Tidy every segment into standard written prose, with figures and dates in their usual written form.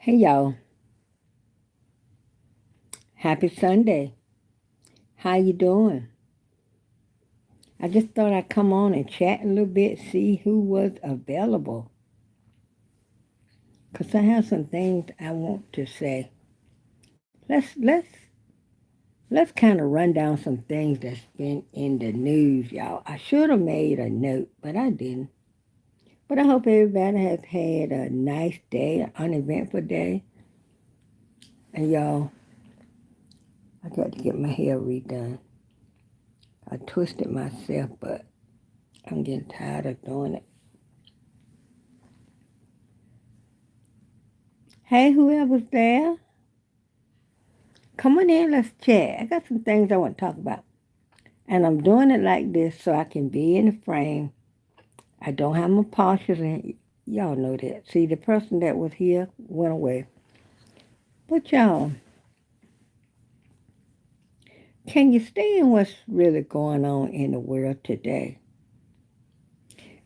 Hey y'all, happy Sunday. How you doing? I just thought I'd come on and chat a little bit, see who was available. Cause I have some things I want to say. Let's kind of run down some things that's been in the news, y'all. I should have made a note, but I didn't. But I hope everybody has had a nice day, an uneventful day. And y'all, I got to get my hair redone. I twisted myself, but I'm getting tired of doing it. Hey, whoever's there, come on in, let's chat. I got some things I want to talk about. And I'm doing it like this so I can be in the frame. I don't have my postures in. Y'all know that. See, the person that was here went away. But y'all, can you stay in what's really going on in the world today?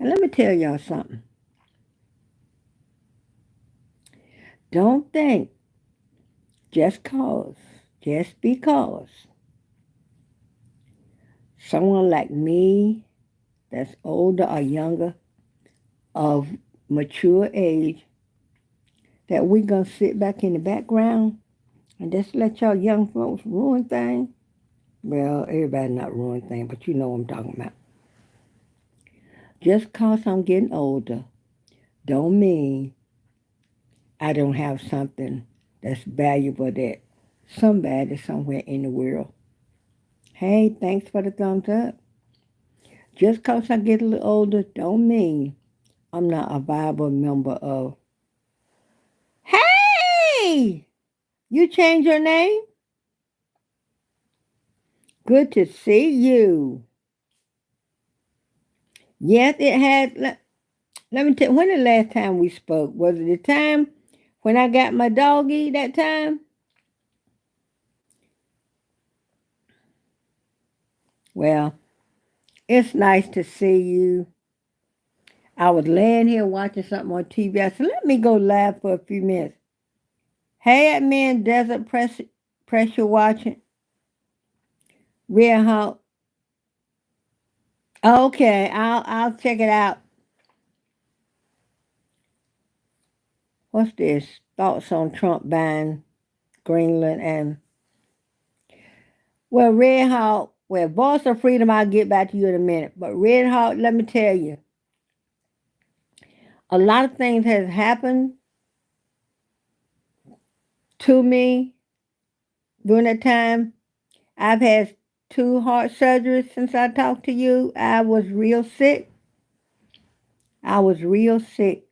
And let me tell y'all something. Don't think just cause, just because someone like me that's older or younger of mature age that we gonna sit back in the background and just let y'all young folks ruin things. Well, everybody not ruin things, but you know what I'm talking about. Just cause I'm getting older don't mean I don't have something that's valuable that somebody somewhere in the world. Hey, thanks for the thumbs up. Just cause I get a little older don't mean I'm not a viable member of. Hey! You changed your name? Good to see you. Yes, it had. Let me tell you, when the last time we spoke? Was it the time when I got my doggy that time? Well, it's nice to see you. I was laying here watching something on TV. I said, let me go live for a few minutes. Hey, me in Desert Pressure watching. Real Hawk. Okay, I'll check it out. What's this? Thoughts on Trump buying Greenland and well, Red Hawk. Well, Voice of Freedom, I'll get back to you in a minute. But Red Hawk, let me tell you, a lot of things has happened to me during that time. I've had 2 heart surgeries since I talked to you. I was real sick. I was real sick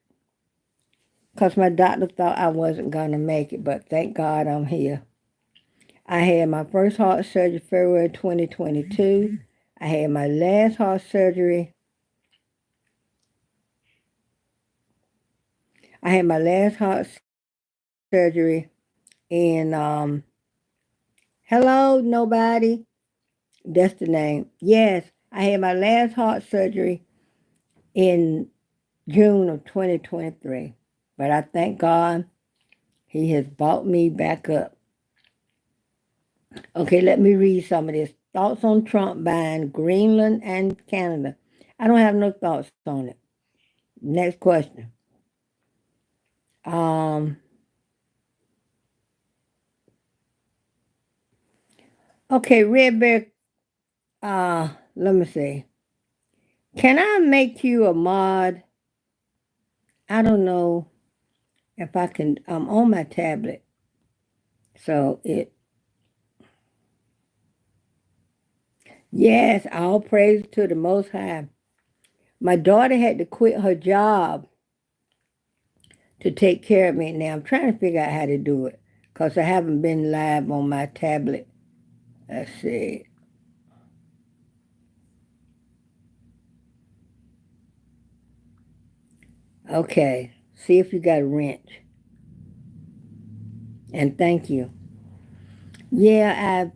because my doctor thought I wasn't going to make it, but thank God I'm here. I had my first heart surgery February 2022. I had my last heart surgery. I had my last heart surgery in, hello, nobody. That's the name. Yes, I had my last heart surgery in June of 2023. But I thank God He has brought me back up. Okay, let me read some of this. Thoughts on Trump buying Greenland and Canada. I don't have no thoughts on it. Next question. Um, okay, Red Bear, let me see. Can I make you a mod? I don't know if I can. I'm on my tablet. So yes, all praise to the Most High. My daughter had to quit her job to take care of me. Now I'm trying to figure out how to do it because I haven't been live on my tablet. Let's see. Okay, see if you got a wrench. And thank you. Yeah,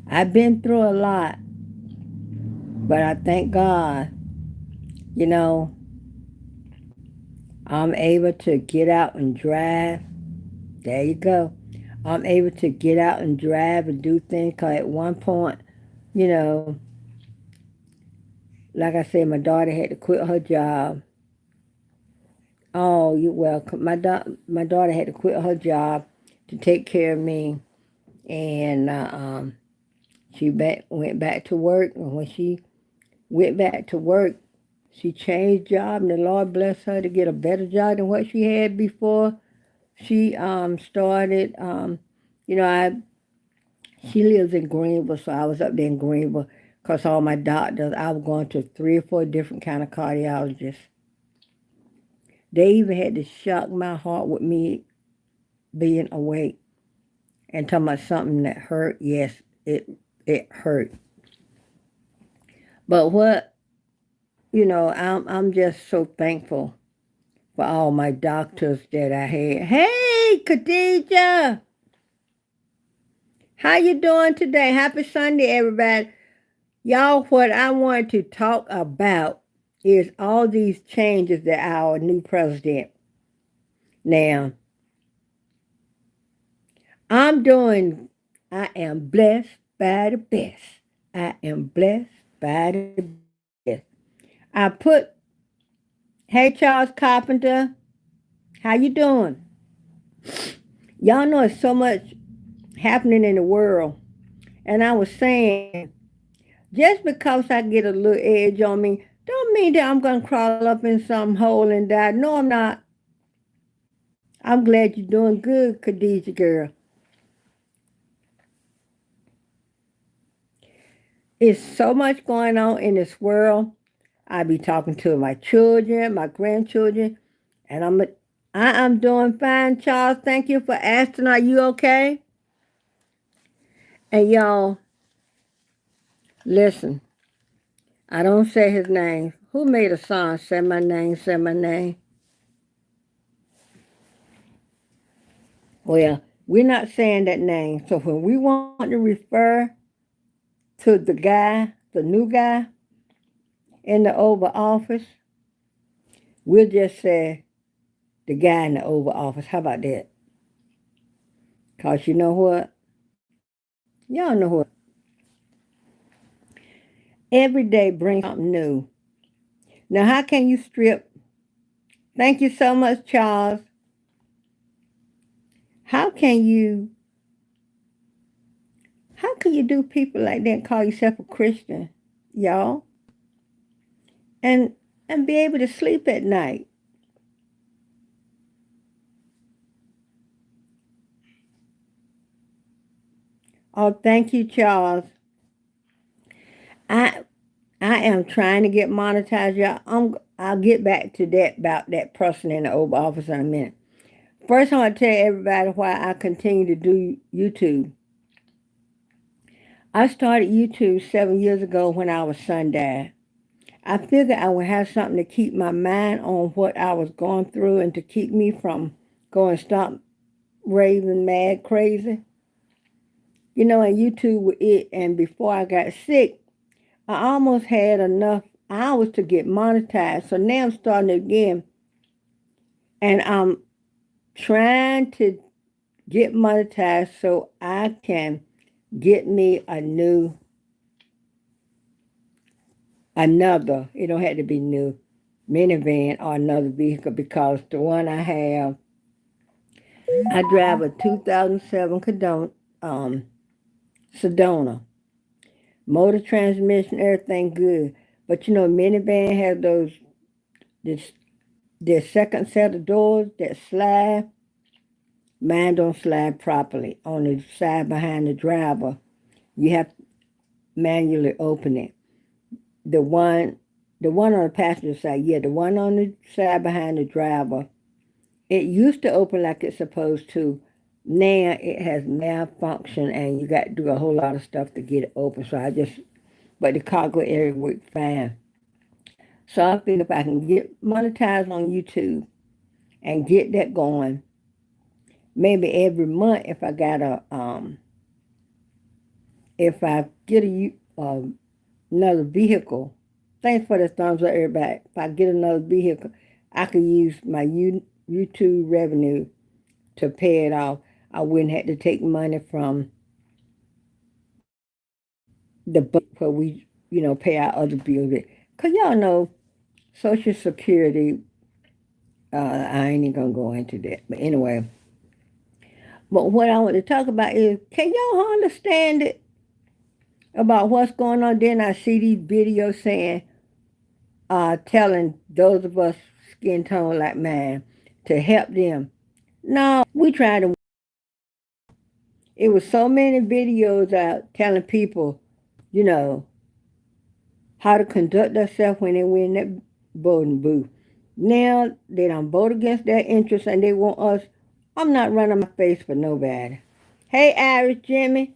I've been through a lot, but I thank God. You know, I'm able to get out and drive. There you go. I'm able to get out and drive and do things. Cause at one point, you know, like I said, my daughter had to quit her job. Oh, you're welcome. My daughter had to quit her job to take care of me, and went back to work. And when she went back to work, she changed job, and the Lord blessed her to get a better job than what she had before she started. You know, I She lives in Greenville, so I was up there in Greenville because all my doctors. I was going to 3 or 4 different kind of cardiologists. They even had to shock my heart with me being awake and talking about something that hurt. Yes, it hurt. But I'm just so thankful for all my doctors that I had. Hey, Khadija, how you doing today? Happy Sunday, everybody. Y'all, what I want to talk about is all these changes that our new president. Now, I'm doing, I am blessed by the best. I am blessed by the best. I put, hey Charles Carpenter, how you doing? Y'all know it's so much happening in the world. And I was saying, just because I get a little edge on me, don't mean that I'm going to crawl up in some hole and die. No, I'm not. I'm glad you're doing good, Khadija girl. It's so much going on in this world. I be talking to my children, my grandchildren, and I am doing fine, Charles. Thank you for asking. Are you okay? And y'all, listen. I don't say his name. Who made a song? Say my name, say my name. Well, we're not saying that name. So when we want to refer to the new guy in the Oval Office, we'll just say the guy in the Oval Office. How about that? Because you know what? Y'all know what? Every day brings something new. Now, how can you strip? Thank you so much, Charles. How can you how can you do people like that and call yourself a Christian, y'all? And and be able to sleep at night. Oh, thank you, Charles. I I am trying to get monetized, y'all. I'll get back to that about that person in the Oval Office in a minute. First, I want to tell everybody why I continue to do YouTube. I started YouTube 7 years ago when our son died. I figured I would have something to keep my mind on what I was going through and to keep me from going stop raving mad crazy. And YouTube with it. And before I got sick, I almost had enough hours to get monetized. So now I'm starting again, and I'm trying to get monetized so I can get me another. It don't have to be new minivan or another vehicle because the one I have, I drive a 2007 Sedona. Motor transmission, everything good. But minivan have this, their second set of doors that slide. Mine don't slide properly on the side behind the driver. You have to manually open it. The one, the one on the passenger side, yeah, the one on the side behind the driver. It used to open like it's supposed to. Now it has malfunction, and you got to do a whole lot of stuff to get it open. But the cargo area worked fine. So I figure if I can get monetized on YouTube and get that going, maybe every month if I get another vehicle. Thanks for the thumbs up, everybody. If I get another vehicle, I could use my YouTube revenue to pay it off. I wouldn't have to take money from the budget where we, pay our other bills. Because y'all know Social Security, I ain't even going to go into that. But anyway, but what I want to talk about is, can y'all understand it about what's going on? Then I see these videos saying, telling those of us skin tone like mine to help them. No, we try to. It was so many videos out telling people, you know, how to conduct themselves when they win that voting booth. Now they don't vote against their interests and they want us. I'm not running my face for nobody. Hey, Irish Jimmy.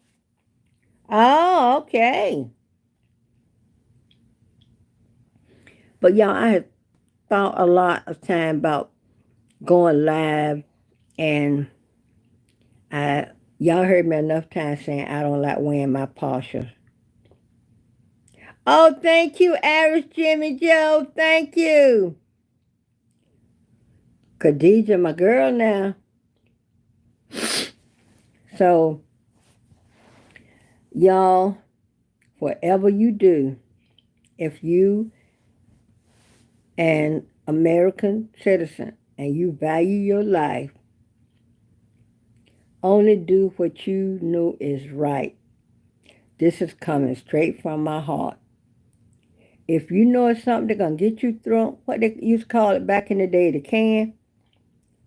Oh, okay. But y'all, I had thought a lot of time about going live, and I y'all heard me enough times saying I don't like wearing my partials. Oh, thank you, Irish Jimmy Joe. Thank you. Khadija, my girl now. So, y'all, whatever you do, if you an American citizen and you value your life, only do what you know is right. This is coming straight from my heart. If you know it's something that's going to get you through, what they used to call it back in the day, the can,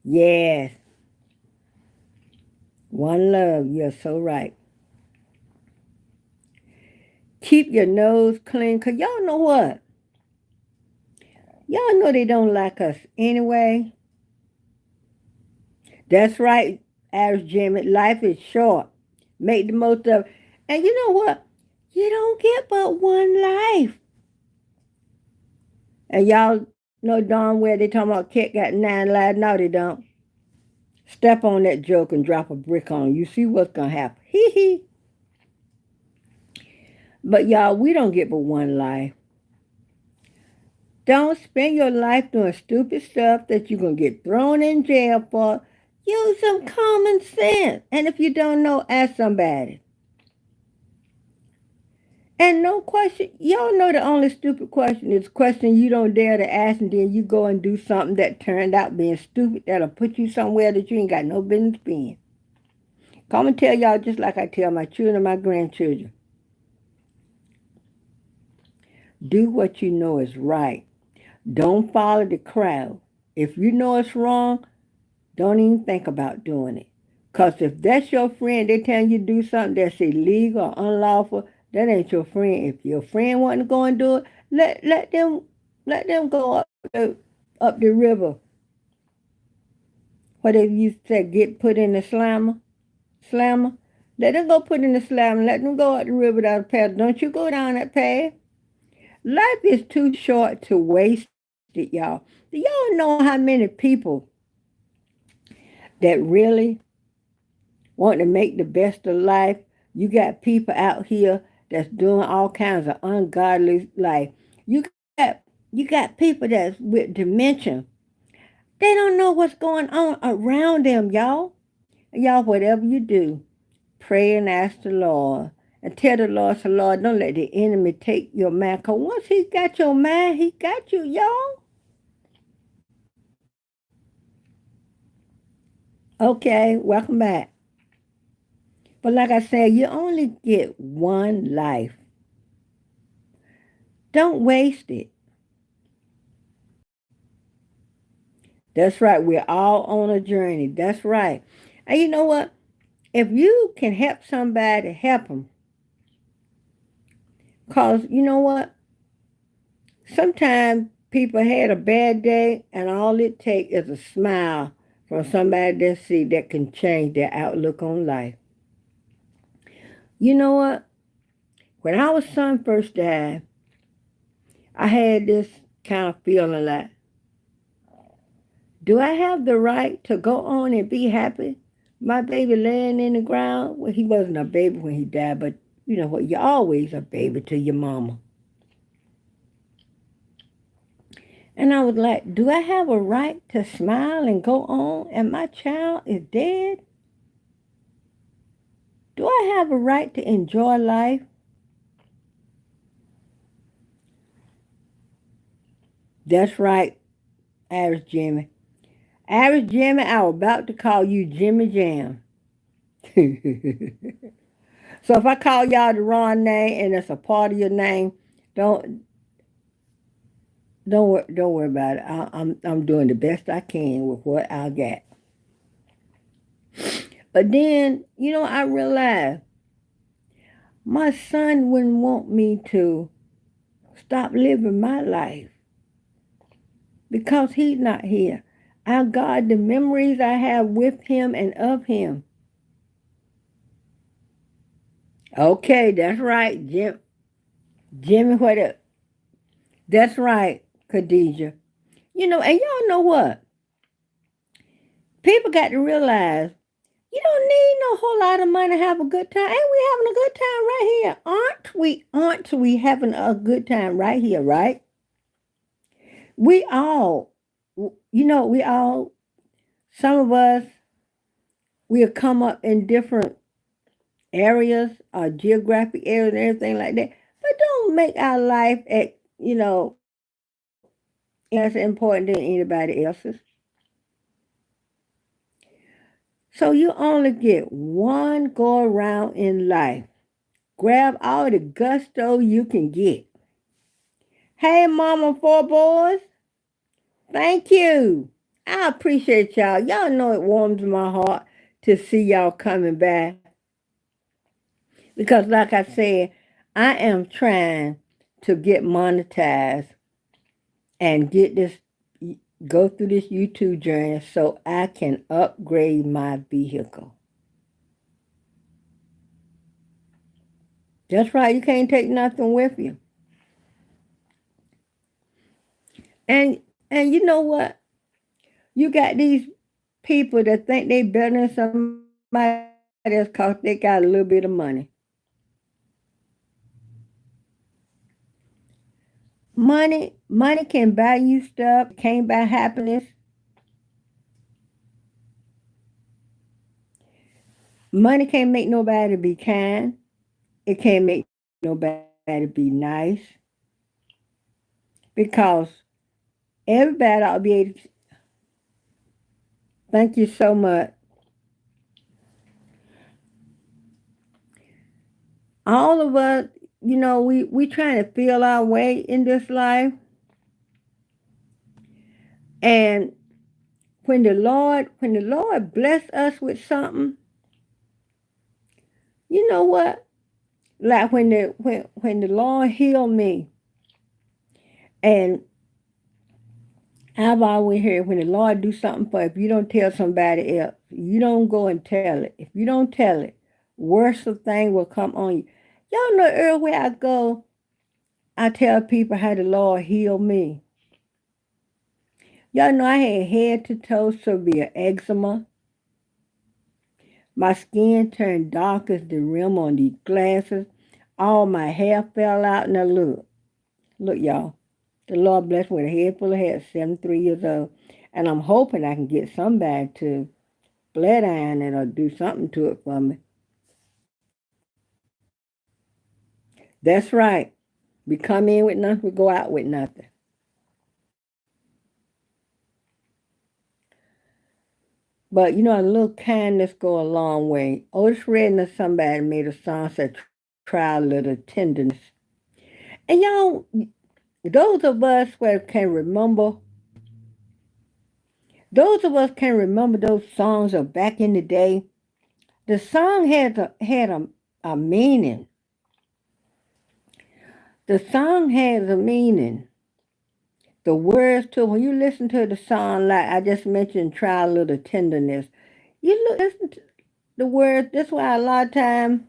yes. One love, you're so right. Keep your nose clean, because y'all know what? Y'all know they don't like us anyway. That's right, Irish Jimmy. Life is short. Make the most of it. And you know what? You don't get but one life. And y'all know darn well they talking about cat got 9 lives. No, they don't. Step on that joke and drop a brick on. You see what's going to happen. Hee hee. But y'all, we don't get but one life. Don't spend your life doing stupid stuff that you're going to get thrown in jail for. Use some common sense. And if you don't know, ask somebody. And no question, y'all know the only stupid question is a question you don't dare to ask, and then you go and do something that turned out being stupid that'll put you somewhere that you ain't got no business being. Come and tell y'all just like I tell my children and my grandchildren. Do what you know is right. Don't follow the crowd. If you know it's wrong, don't even think about doing it. Because if that's your friend, they telling you to do something that's illegal or unlawful, that ain't your friend. If your friend want to go and do it, let them go up the river. What they used to say, get put in the slammer. Let them go put in the slammer. Let them go up the river down the path. Don't you go down that path. Life is too short to waste it, y'all. Do y'all know how many people that really want to make the best of life? You got people out here that's doing all kinds of ungodly life. You got people that's with dementia. They don't know what's going on around them, y'all. Y'all, whatever you do, pray and ask the Lord. And tell the Lord, so Lord, don't let the enemy take your mind. Because once he got your mind, he got you, y'all. Okay, welcome back. But like I said, you only get one life. Don't waste it. That's right. We're all on a journey. That's right. And you know what? If you can help somebody, help them. Because you know what? Sometimes people had a bad day, and all it takes is a smile from somebody they see that can change their outlook on life. You know what? When our son first died, I had this kind of feeling like, do I have the right to go on and be happy? My baby laying in the ground. Well, he wasn't a baby when he died, but you know what? You're always a baby to your mama. And I was like, do I have a right to smile and go on and my child is dead? Do I have a right to enjoy life? That's right, Average Jimmy. Average Jimmy, I was about to call you Jimmy Jam. So if I call y'all the wrong name and it's a part of your name, don't don't worry about it. I'm doing the best I can with what I got. But then I realized my son wouldn't want me to stop living my life because he's not here. I God, the memories I have with him and of him. Okay, that's right, Jimmy. What up? That's right, Khadijah. And y'all know what? People got to realize you don't need no whole lot of money to have a good time. Ain't we having a good time right here? Aren't we? Aren't we having a good time right here? Right? We all, we all. Some of us we'll come up in different areas, geographic areas, and everything like that. But don't make our life less important than anybody else's. So you only get one go around in life. Grab all the gusto you can get. Hey, mama, four boys. Thank you. I appreciate y'all. Y'all know it warms my heart to see y'all coming back. Because, like I said, I am trying to get monetized and go through this YouTube journey so I can upgrade my vehicle. That's right, you can't take nothing with you. And you know what? You got these people that think they better than somebody else because they got a little bit of money. Money can buy you stuff, can't buy happiness. Money can't make nobody be kind. It can't make nobody be nice. Because everybody ought to be able to, thank you so much. All of us, we trying to feel our way in this life. And when the Lord bless us with something, you know what? Like when the Lord healed me, and I've always heard when the Lord do something for you, if you don't tell somebody else, you don't go and tell it. If you don't tell it, worse thing will come on you. Y'all know everywhere I go, I tell people how the Lord healed me. Y'all know I had head to toe severe eczema. My skin turned dark as the rim on these glasses. All my hair fell out. Now look, y'all. The Lord blessed me with a head full of hair, 73 years old. And I'm hoping I can get somebody to blood iron it or do something to it for me. That's right. We come in with nothing, we go out with nothing. But a little kindness go a long way. Otis Redding or somebody made a song said, "Try a little tenderness." And y'all, those of us who can remember, those of us can remember those songs of back in the day. The song had a meaning. The song has a meaning. The words to when you listen to the song, like I just mentioned, "Try a little tenderness." Listen to the words. That's why a lot of times.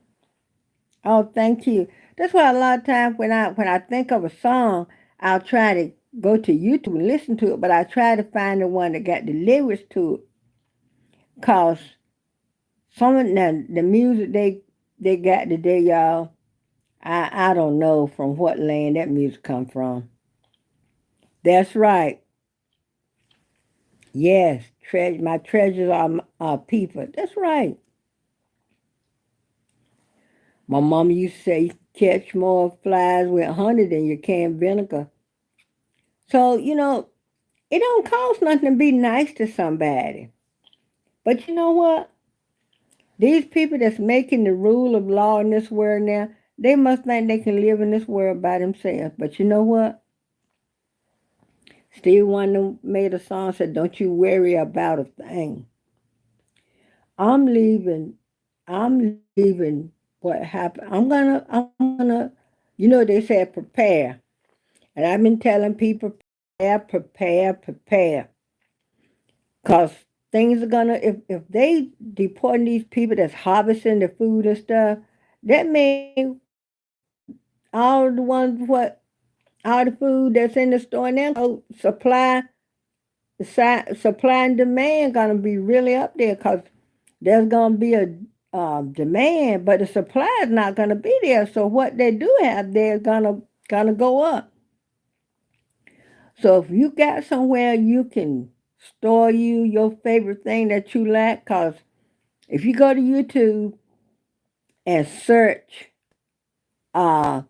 Oh, thank you. That's why a lot of times when I think of a song, I'll try to go to YouTube and listen to it, but I try to find the one that got the lyrics to it. Cause some of the music they got today, y'all, I don't know from what land that music come from. That's right. Yes, my treasures are people. That's right. My mom used to say you catch more flies with honey than you can vinegar. So, it don't cost nothing to be nice to somebody. But you know what? These people that's making the rule of law in this world now, they must think they can live in this world by themselves. But you know what? Steve Wonder made a song said, "Don't you worry about a thing." I'm leaving. I'm leaving. What happened? I'm gonna. They said prepare, and I've been telling people prepare. Cause things are gonna if they deporting these people that's harvesting the food and stuff, that means all the ones all the food that's in the store now, supply and demand gonna be really up there because there's gonna be a demand, but the supply is not gonna be there. So what they do have there is gonna go up. So if you got somewhere you can store your favorite thing that you like, cause if you go to YouTube and search uh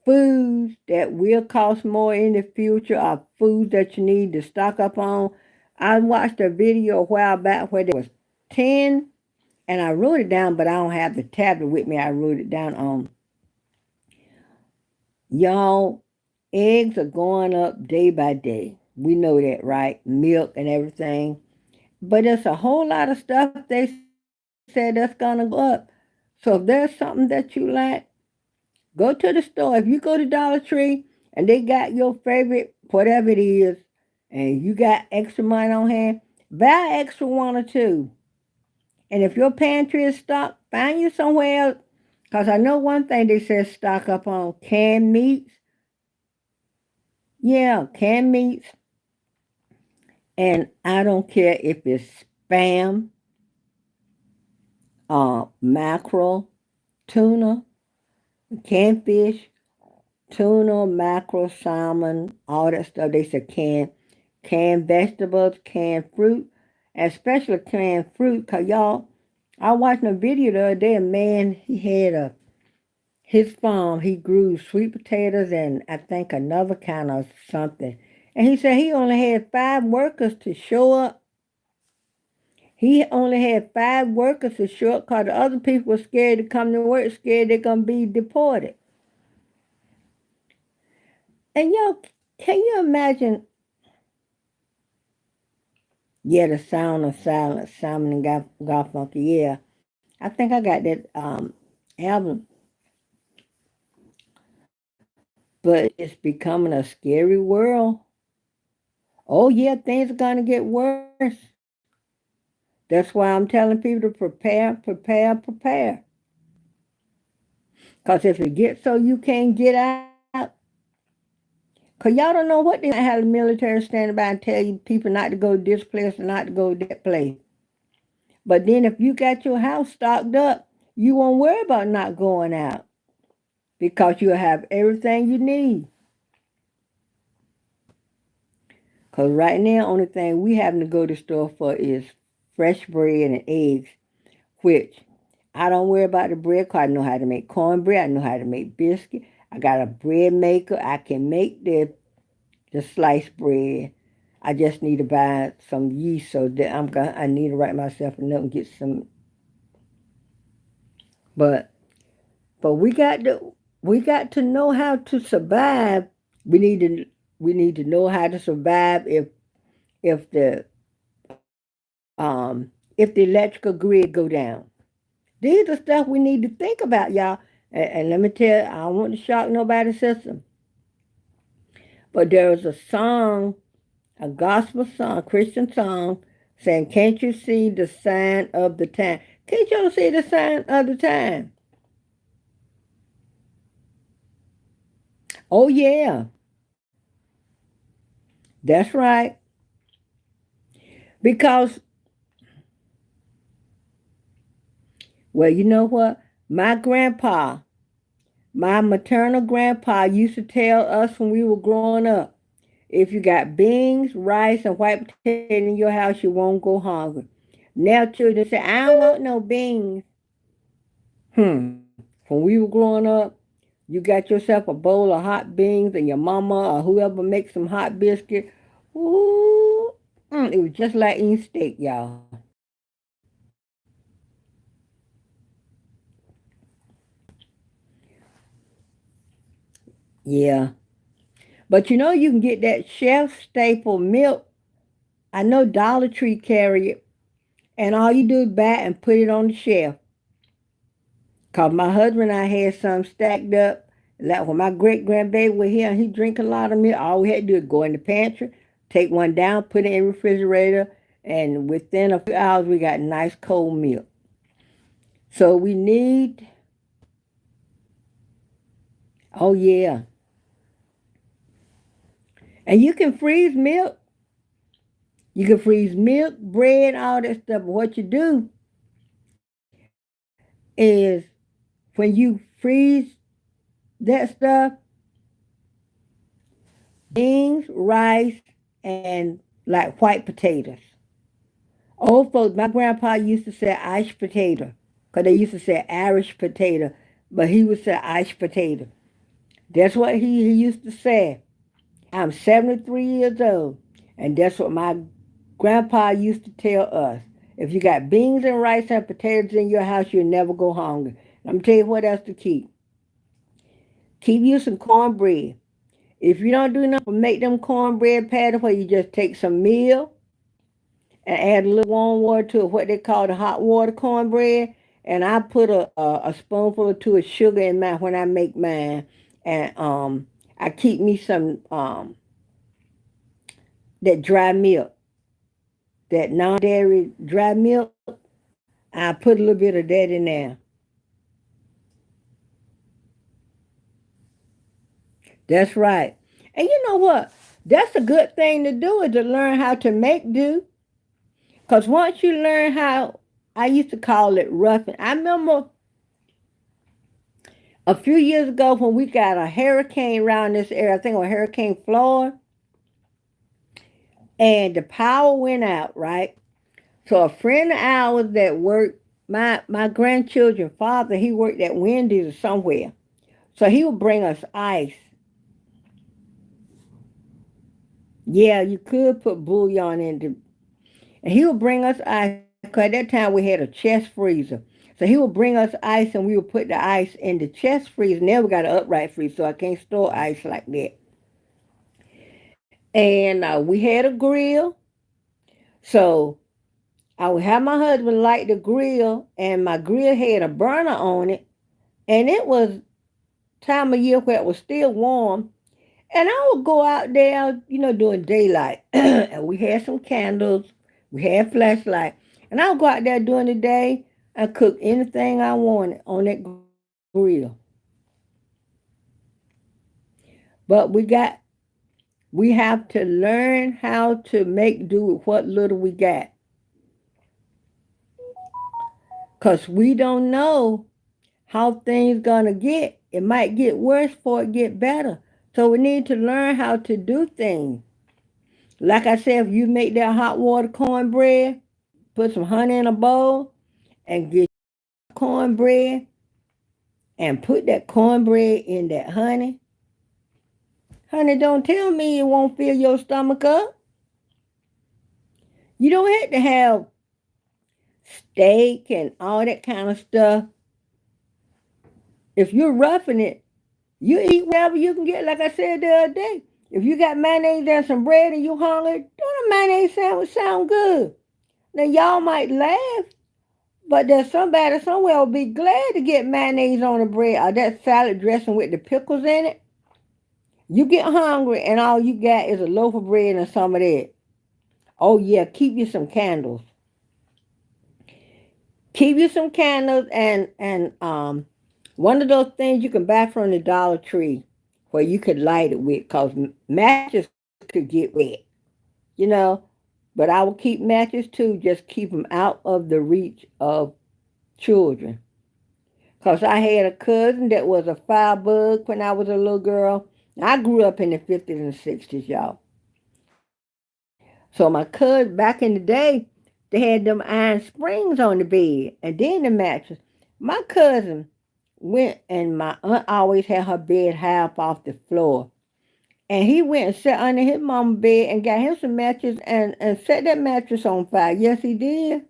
foods that will cost more in the future or foods that you need to stock up on. I watched a video a while back where there was 10, and I wrote it down, but I don't have the tablet with me. I wrote it down on. Y'all, eggs are going up day by day. We know that, right? Milk and everything. But there's a whole lot of stuff they said that's going to go up. So if there's something that you like, go to the store. If you go to Dollar Tree and they got your favorite, whatever it is, and you got extra money on hand, buy extra one or two. And if your pantry is stocked, find you somewhere else. Because I know one thing they said stock up on canned meats. Yeah, canned meats. And I don't care if it's spam, mackerel, tuna, canned fish, tuna, mackerel, salmon, all that stuff. They said canned vegetables, canned fruit, especially canned fruit. Cause y'all, I watched a video the other day. A man he had his farm. He grew sweet potatoes and I think another kind of something. And he said he only had 5 workers to show up. He only had 5 workers to show up because the other people were scared to come to work, scared they're gonna be deported. And y'all, can you imagine? Yeah, the sound of silence, Simon and Garfunkel. Yeah, I think I got that album, but it's becoming a scary world. Oh yeah, things are gonna get worse. That's why I'm telling people to prepare. Cause if it gets so you can't get out, cause y'all don't know what they might have the military standing by and tell you people not to go this place and not to go that place. But then if you got your house stocked up, you won't worry about not going out because you'll have everything you need. Because right now, only thing we having to go to the store for is fresh bread and eggs, which I don't worry about the bread because I know how to make cornbread. I know how to make biscuit. I got a bread maker. I can make the sliced bread. I just need to buy some yeast so that I need to write myself a note and get some. But but we got to know how to survive. We need to we need to know how to survive if the if the electrical grid go down. These are stuff we need to think about, y'all. And let me tell you, I don't want to shock nobody's system. But there was a song, a gospel song, a Christian song, saying, "Can't you see the sign of the time? Can't y'all see the sign of the time?" Oh yeah, that's right. Because, well, you know what? My grandpa, my maternal grandpa used to tell us when we were growing up, If you got beans, rice, and white potato in your house, you won't go hungry. Now children say, I don't want no beans. When we were growing up, you got yourself a bowl of hot beans and your mama or whoever makes some hot biscuit. Ooh, it was just like eating steak, y'all. Yeah. But you know you can get that chef staple milk. I know Dollar Tree carry it. And all you do is buy it and put it on the shelf. Cause my husband and I had some stacked up. Like when my great grandbaby was here and he drink a lot of milk, all we had to do is go in the pantry, take one down, put it in the refrigerator, and within a few hours we got nice cold milk. So we need, oh yeah, and you can freeze milk. You can freeze milk, bread, all that stuff. But what you do is when you freeze that stuff, beans, rice, and like white potatoes. Old folks, my grandpa used to say Irish potato, because they used to say Irish potato, but he would say Irish potato. That's what he used to say. I'm 73 years old, and that's what my grandpa used to tell us. If you got beans and rice and potatoes in your house, you'll never go hungry. I'm tell you what else to keep. Keep you some cornbread. If you don't do nothing but make them cornbread patties where you just take some meal and add a little warm water to it, what they call the hot water cornbread, and I put a spoonful or two of sugar in mine when I make mine, and I keep me some that dry milk, that non-dairy dry milk. I put a little bit of that in there. That's right. And you know what? That's a good thing to do is to learn how to make do. Because once you learn how, I used to call it roughing. I remember a few years ago when we got a hurricane around this area, I think it was Hurricane Florida, and the power went out, right? So a friend of ours that worked, my grandchildren's father, he worked at Wendy's or somewhere. So he would bring us ice. Yeah, you could put bouillon in the, and he would bring us ice. 'Cause at that time we had a chest freezer. So he would bring us ice and we would put the ice in the chest freezer. Now we got an upright freezer, so I can't store ice like that. And we had a grill. So I would have my husband light the grill, and my grill had a burner on it. And it was time of year where it was still warm. And I would go out there, during daylight. And we had some candles. We had flashlight. And I would go out there during the day and cook anything I wanted on that grill. But we have to learn how to make do with what little we got. Because we don't know how things gonna get. It might get worse before it get better. So we need to learn how to do things. Like I said, if you make that hot water cornbread, put some honey in a bowl and get cornbread and put that cornbread in that honey. Honey, don't tell me it won't fill your stomach up. You don't have to have steak and all that kind of stuff. If you're roughing it, you eat whatever you can get. Like I said the other day, if you got mayonnaise and some bread and you hungry, don't a mayonnaise sandwich sound good? Now y'all might laugh, but there's somebody somewhere will be glad to get mayonnaise on the bread or that salad dressing with the pickles in it. You get hungry and all you got is a loaf of bread and some of that. Oh yeah, keep you some candles. Keep you some candles and one of those things you can buy from the Dollar Tree where you could light it with, cause matches could get wet, you know. But I will keep matches too. Just keep them out of the reach of children. Cause I had a cousin that was a firebug when I was a little girl. I grew up in the 50s and 60s, y'all. So my cousin, back in the day, they had them iron springs on the bed and then the mattress. My cousin went, and my aunt always had her bed half off the floor. And he went and sat under his mama's bed and got him some mattress and set that mattress on fire. Yes, he did.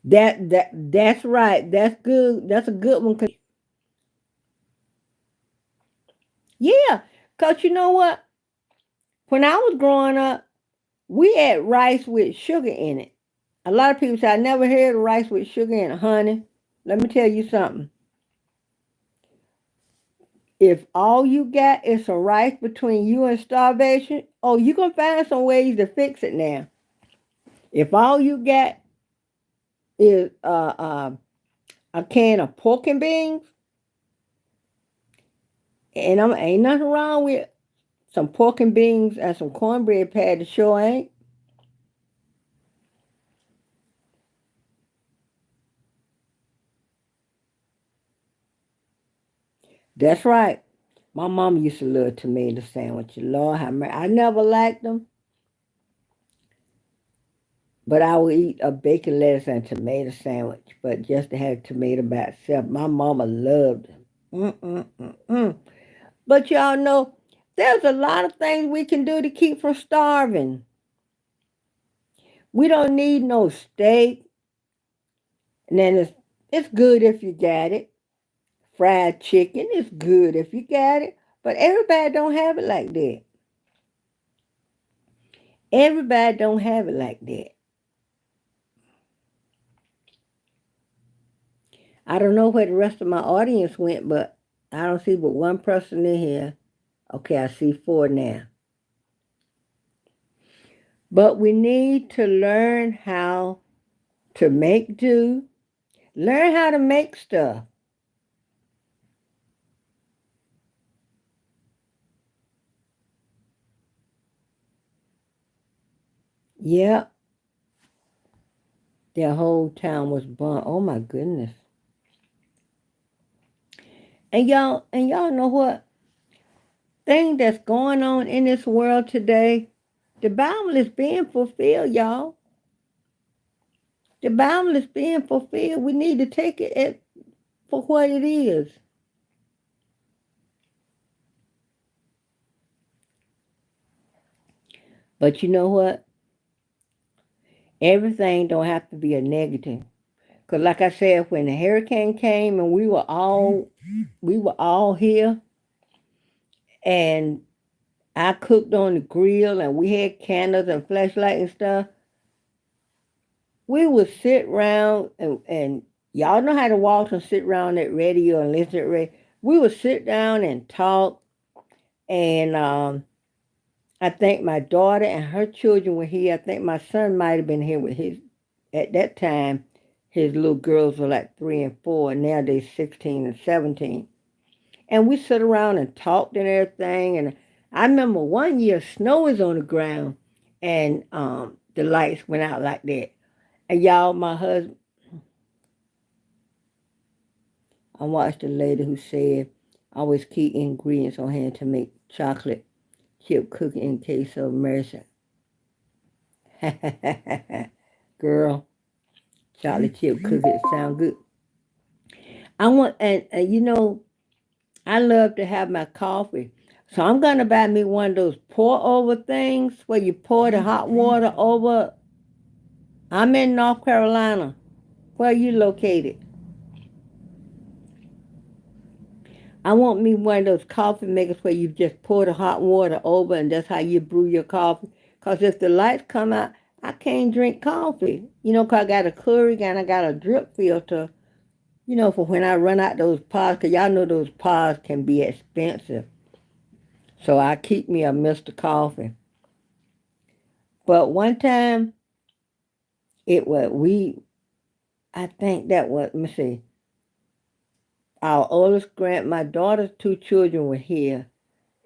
That's right. That's good. That's a good one. Yeah, cause you know what? When I was growing up, we had rice with sugar in it. A lot of people say I never heard of rice with sugar in it, honey. Let me tell you something. If all you got is some rice between you and starvation, oh, you gonna find some ways to fix it now. If all you got is a can of pork and beans, and ain't nothing wrong with some pork and beans and some cornbread patty, sure ain't. That's right. My mom used to love tomato sandwiches. Lord have mercy. I never liked them, but I would eat a bacon, lettuce, and tomato sandwich. But just to have tomato by itself, my mama loved them. Mm-mm-mm-mm. But y'all know there's a lot of things we can do to keep from starving. We don't need no steak. And then it's good if you got it. Fried chicken is good if you got it. But everybody don't have it like that. Everybody don't have it like that. I don't know where the rest of my audience went, but I don't see but one person in here. Okay, I see four now. But we need to learn how to make do, learn how to make stuff. Yeah, their whole town was burnt. Oh my goodness. And y'all know what? Thing that's going on in this world today, the Bible is being fulfilled, y'all. The Bible is being fulfilled. We need to take it for what it is. But you know what? Everything don't have to be a negative. Cause like I said, when the hurricane came and we were all here, and I cooked on the grill and we had candles and flashlight and stuff. We would sit around and y'all know how to walk and sit around that radio and listen to radio. We would sit down and talk, and I think my daughter and her children were here. I think my son might have been here with his, at that time, his little girls were like 3 and 4, and now they're 16 and 17. And we sit around and talked and everything. And I remember one year snow was on the ground, and the lights went out like that. And y'all, my husband, I watched a lady who said, always keep ingredients on hand to make chocolate chip cookie in case of emergency. Girl, chocolate chip cookies sound good. I want, and you know, I love to have my coffee. So I'm gonna buy me one of those pour over things where you pour the hot water over. I'm in North Carolina. Where are you located? I want me one of those coffee makers where you just pour the hot water over and that's how you brew your coffee. Because if the lights come out, I can't drink coffee. You know, 'cause I got a Keurig and I got a drip filter, for when I run out those pods, because y'all know those pods can be expensive. So I keep me a Mr. Coffee. But one time, I think that was, let me see, our oldest my daughter's two children were here,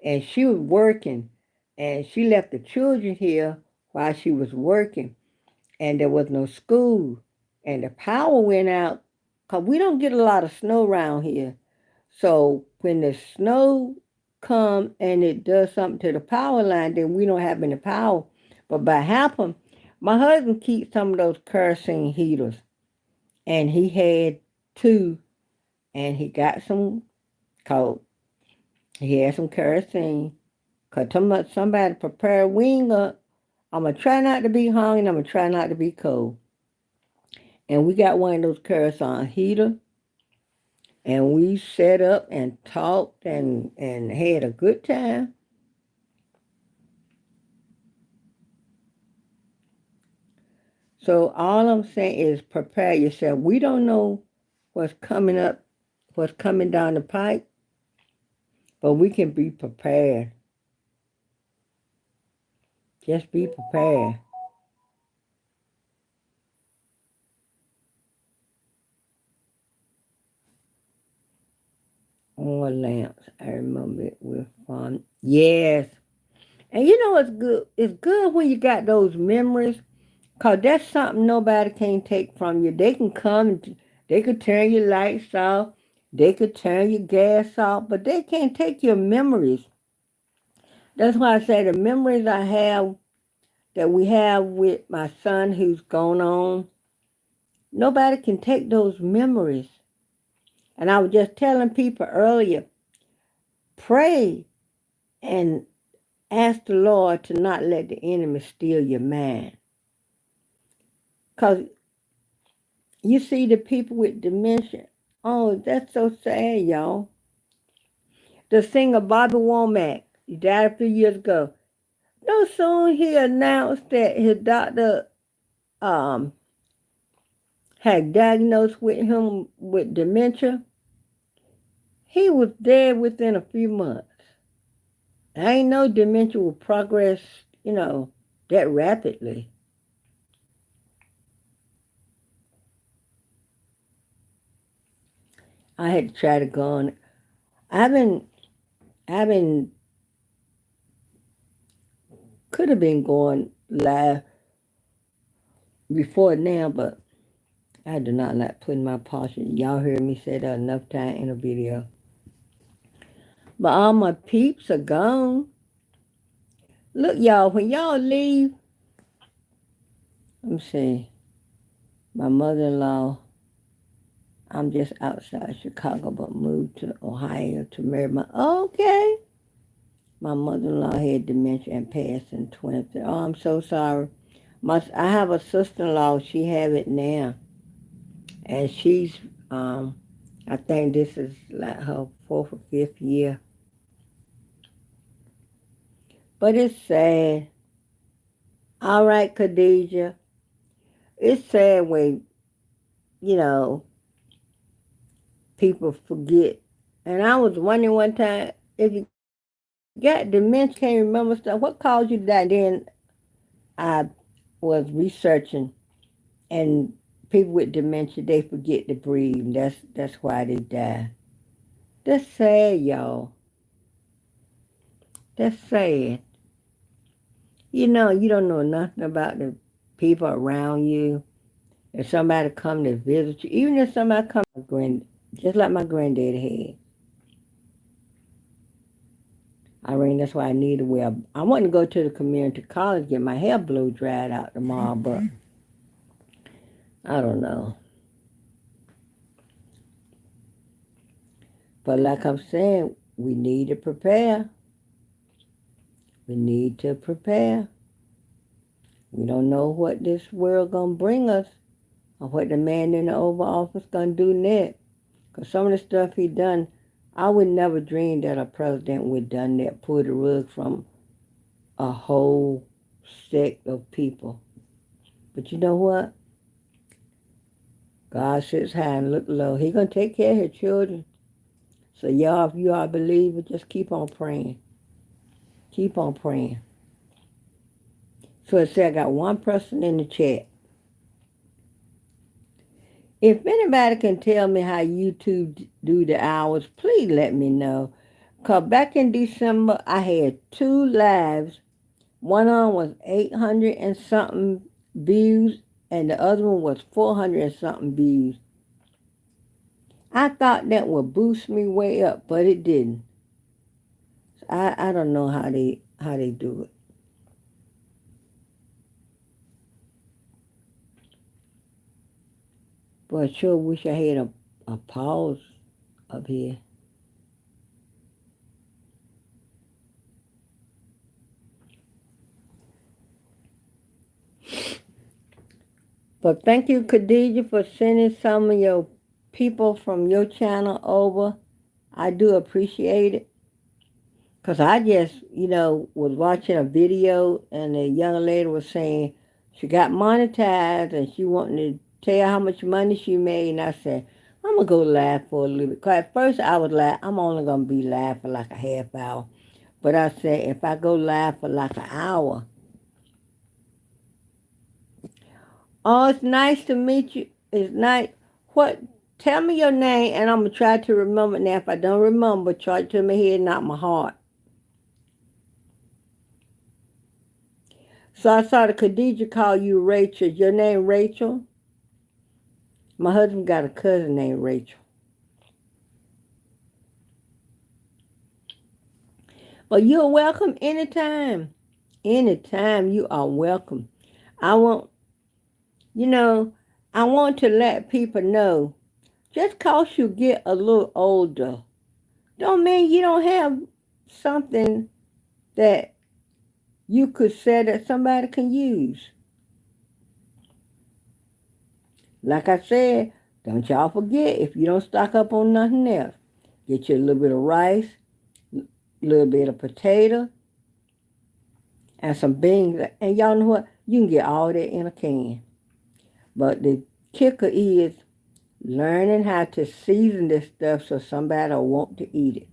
and she was working, and she left the children here while she was working, and there was no school, and the power went out, because we don't get a lot of snow around here. So when the snow come and it does something to the power line, then we don't have any power. But by happen, my husband keeps some of those kerosene heaters, and he had two, and he got some coal. He had some kerosene. Cause somebody prepare wing up. I'm gonna try not to be hungry, and I'm gonna try not to be cold. And we got one of those kerosene heaters, and we set up and talked and had a good time. So all I'm saying is prepare yourself. We don't know what's coming up, what's coming down the pipe, but we can be prepared. Just be prepared. Oil lamps. I remember it with fun. Yes. And you know what's good? It's good when you got those memories, cause that's something nobody can take from you. They can come, they could turn your lights off, they could turn your gas off, but they can't take your memories. That's why I say the memories I have that we have with my son who's gone on, nobody can take those memories. And I was just telling people earlier, pray and ask the Lord to not let the enemy steal your mind. Because you see the people with dementia. Oh, that's so sad, y'all. The singer Bobby Womack, he died a few years ago. No soon he announced that his doctor um, had diagnosed with him with dementia, he was dead within a few months. I ain't know dementia will progress, that rapidly. I had to try to go on. I've been could have been going live before now, but I do not like putting my portion. Y'all heard me say that enough time in a video. But all my peeps are gone. Look, y'all, when y'all leave, let me see, my mother-in-law, I'm just outside Chicago, but moved to Ohio to marry okay. My mother-in-law had dementia and passed in 20. Oh, I'm so sorry. I have a sister-in-law, she have it now. And she's, I think this is like her fourth or fifth year. But it's sad. All right, Khadijah. It's sad when, you know, people forget. And I was wondering one time, if you got dementia, can't remember stuff, what caused you to die? Then I was researching, and people with dementia, they forget to breathe. That's why they die. That's sad, y'all. That's sad. You don't know nothing about the people around you. If somebody come to visit you, even if somebody come, just like my granddaddy had. I mean, that's why I need to wear. I want to go to the community college, get my hair blow dried out tomorrow, but I don't know. But like I'm saying, we need to prepare. We need to prepare. We don't know what this world gonna bring us, or what the man in the Oval Office gonna do next. Because some of the stuff he done, I would never dream that a president would done that, pull the rug from a whole sect of people. But you know what? God sits high and look low. He gonna take care of his children. So y'all, if you are a believer, just keep on praying. Keep on praying. So it said I got one person in the chat. If anybody can tell me how YouTube do the hours, please let me know. Because back in December, I had 2 lives. One of them was 800 and something views, and the other one was 400 and something views. I thought that would boost me way up, but it didn't. I don't know how they do it. But I sure wish I had a pause up here. But thank you, Khadija, for sending some of your people from your channel over. I do appreciate it. Because I just, was watching a video and the young lady was saying she got monetized and she wanted to tell how much money she made. And I said, I'm going to go live for a little bit. Because at first I was like, I'm only going to be live for like a half hour. But I said, if I go live for like an hour. Oh, it's nice to meet you. It's nice. What? Tell me your name and I'm going to try to remember it. Now, if I don't remember, try to my head, not my heart. So I saw the Khadija call you Rachel. Is your name Rachel? My husband got a cousin named Rachel. Well, you're welcome anytime. Anytime you are welcome. I want, I want to let people know, just cause you get a little older, don't mean you don't have something that you could say that somebody can use. Like I said, don't y'all forget, if you don't stock up on nothing else, get you a little bit of rice, a little bit of potato, and some beans. And y'all know what? You can get all that in a can. But the kicker is learning how to season this stuff so somebody will want to eat it.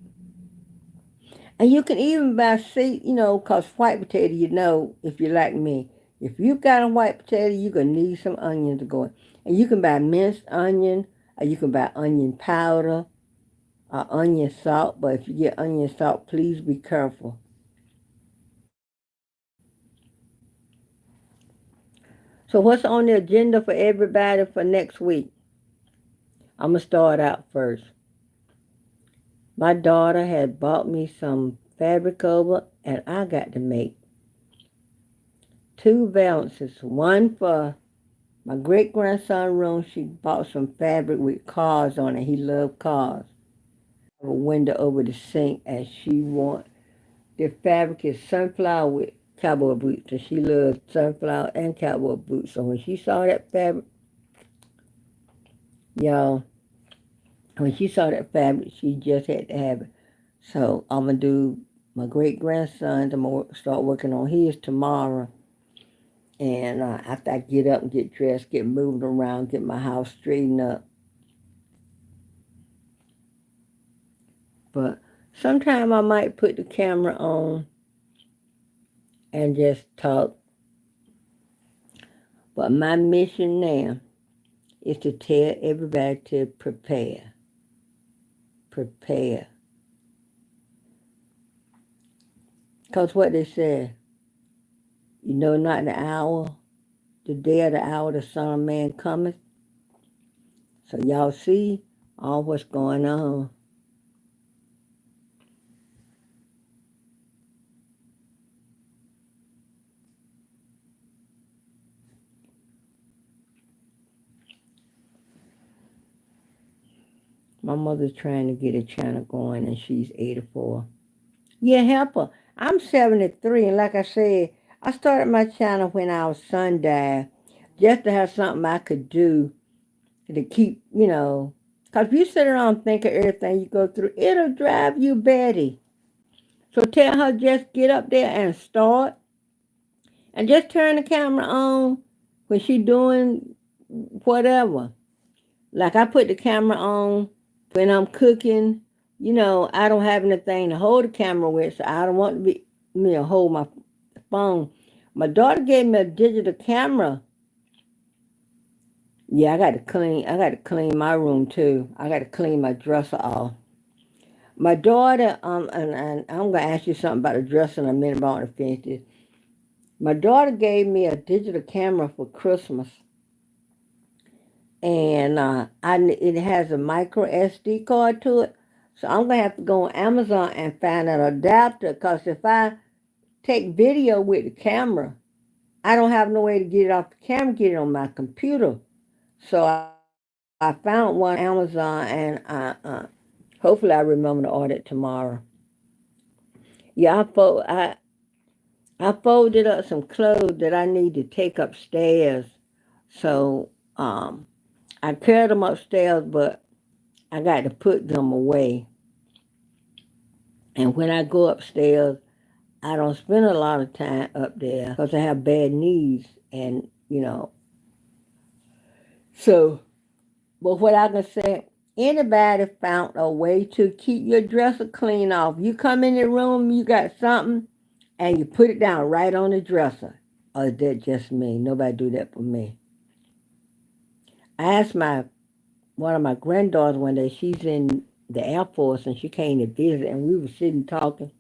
And you can even buy because white potato, if you're like me, if you got a white potato, you're going to need some onion to go in. And you can buy minced onion, or you can buy onion powder, or onion salt. But if you get onion salt, please be careful. So what's on the agenda for everybody for next week? I'm going to start out first. My daughter had bought me some fabric cover, and I got to make 2 valances. One for my great-grandson room. She bought some fabric with cars on it. He loved cars. A window over the sink, and she want the fabric is sunflower with cowboy boots, and she loves sunflower and cowboy boots. So when she saw that fabric, y'all, when she saw that fabric, she just had to have it. So I'm going to do my great-grandson. I'm going to start working on his tomorrow. And after I get up and get dressed, get moving around, get my house straightened up. But sometime I might put the camera on and just talk. But my mission now is to tell everybody to prepare. Prepare. Because what they said, not the hour, the day of the hour the Son of Man cometh. So y'all see all what's going on. My mother's trying to get a channel going, and she's 84. Yeah, help her. I'm 73, and like I said, I started my channel when our son died, just to have something I could do to keep, because if you sit around and think of everything you go through, it'll drive you batty. So tell her just get up there and start, and just turn the camera on when she doing whatever. Like I put the camera on when I'm cooking. I don't have anything to hold the camera with, so I don't want to be, hold my phone. My daughter gave me a digital camera. Yeah, I got to clean my room too. I got to clean my dresser off. My daughter, and I'm gonna ask you something about the dresser in a minute, but I want to finish this. My daughter gave me a digital camera for Christmas, and it has a micro SD card to it. So I'm gonna have to go on Amazon and find an adapter. Cause if I take video with the camera, I don't have no way to get it off the camera, get it on my computer. So I found one on Amazon, and hopefully I remember to order it tomorrow. Yeah, I folded up some clothes that I need to take upstairs. So I carried them upstairs, but I got to put them away. And when I go upstairs, I don't spend a lot of time up there because I have bad knees, and so. But what I can say, anybody found a way to keep your dresser clean off. You come in the room, you got something, and you put it down right on the dresser. Or is that just me? Nobody do that for me. I asked my one of my granddaughters one day. She's in the Air Force, and she came to visit, and we were sitting talking.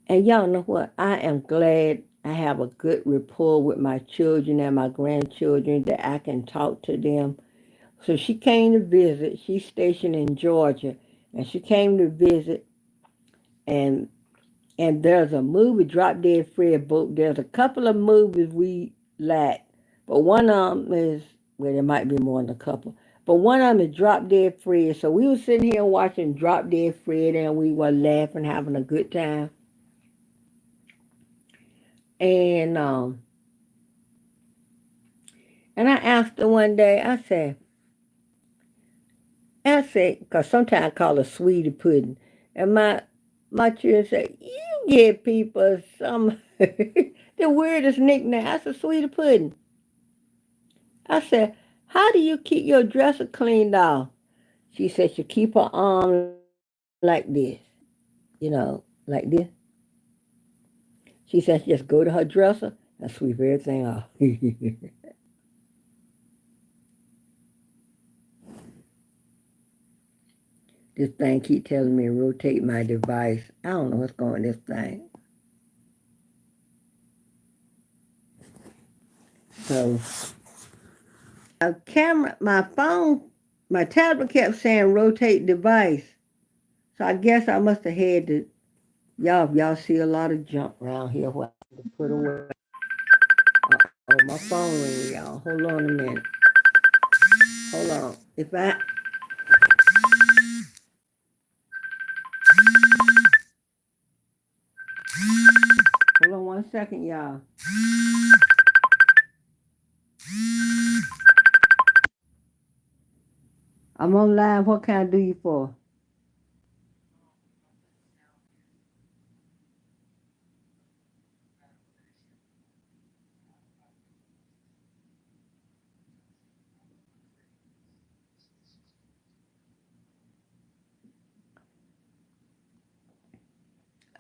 And y'all know what? I am glad I have a good rapport with my children and my grandchildren that I can talk to them. So she came to visit. She's stationed in Georgia, and she came to visit. And there's a movie, Drop Dead Fred book. There's a couple of movies we like, but one of them is, well, there might be more than a couple. But one of them is Drop Dead Fred. So we were sitting here watching Drop Dead Fred, and we were laughing, having a good time. And I asked her one day. I said, because sometimes I call her Sweetie Pudding. And my children say, you give people some, the weirdest nickname. I said, Sweetie Pudding. I said, how do you keep your dresser cleaned off? She said, she keep her arm like this, like this. She said, just go to her dresser and sweep everything off. This thing keep telling me to rotate my device. I don't know what's going on with this thing. So my phone, my tablet kept saying rotate device. So I guess I must have had to, y'all see a lot of junk around here what I have to put away. Oh, my phone ring, y'all. Hold on a minute. Hold on. Hold on 1 second, y'all. I'm on live. What can I do you for?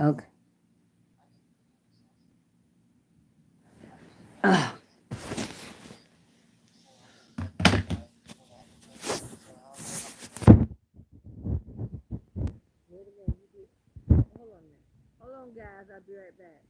Okay. Ah, hold on, guys. I'll be right back.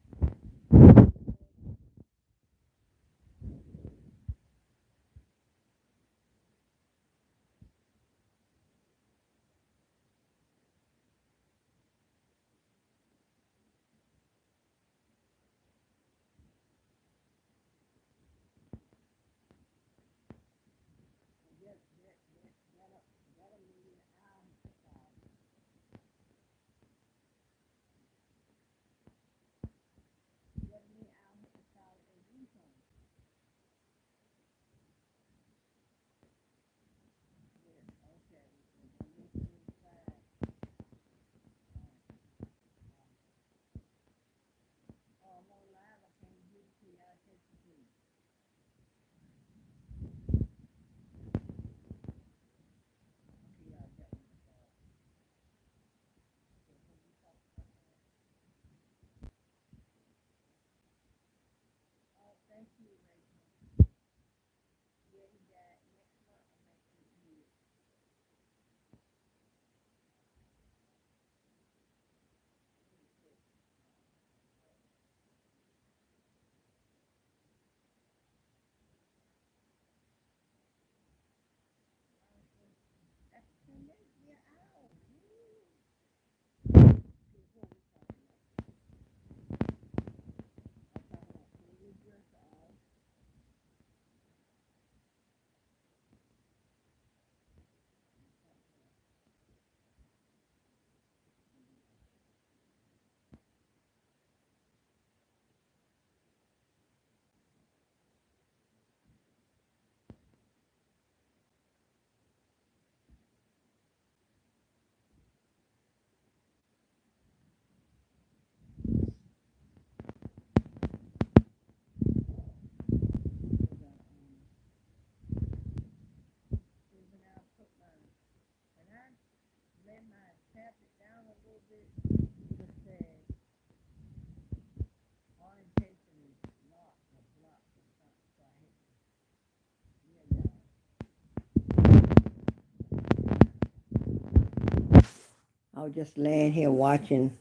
I was just laying here watching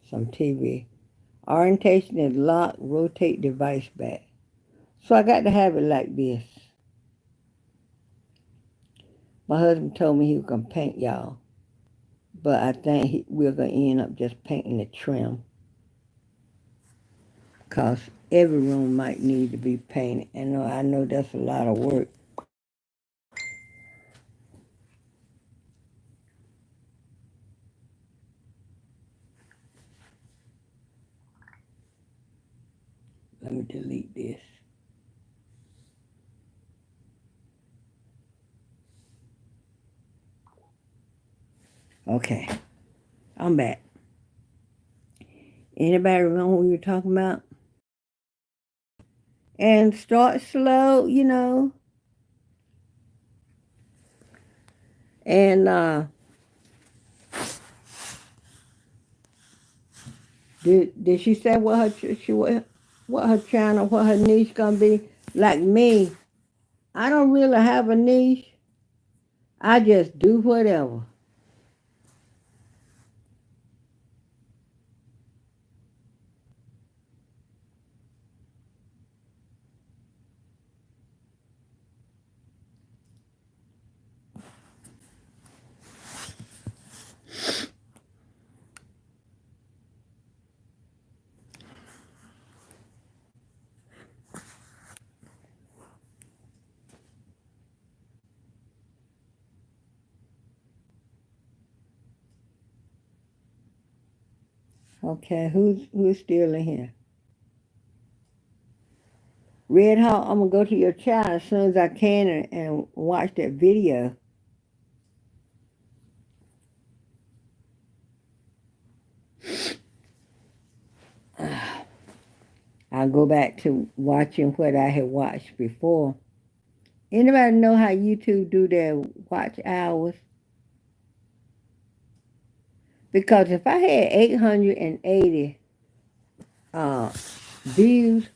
some TV. Orientation is lock, rotate device back. So I got to have it like this. My husband told me he was going to paint y'all. But I think we're going to end up just painting the trim. Because every room might need to be painted. And I know that's a lot of work. Let me delete this. Okay, I'm back. Anybody remember what we were talking about? And start slow, you know. And did she say what her channel, what her niche gonna be? Like me, I don't really have a niche. I just do whatever. Okay, who's still in here? Red Hawk, I'm gonna go to your channel as soon as I can and watch that video. I'll go back to watching what I had watched before. Anybody know how YouTube do their watch hours? Because if I had 880 views,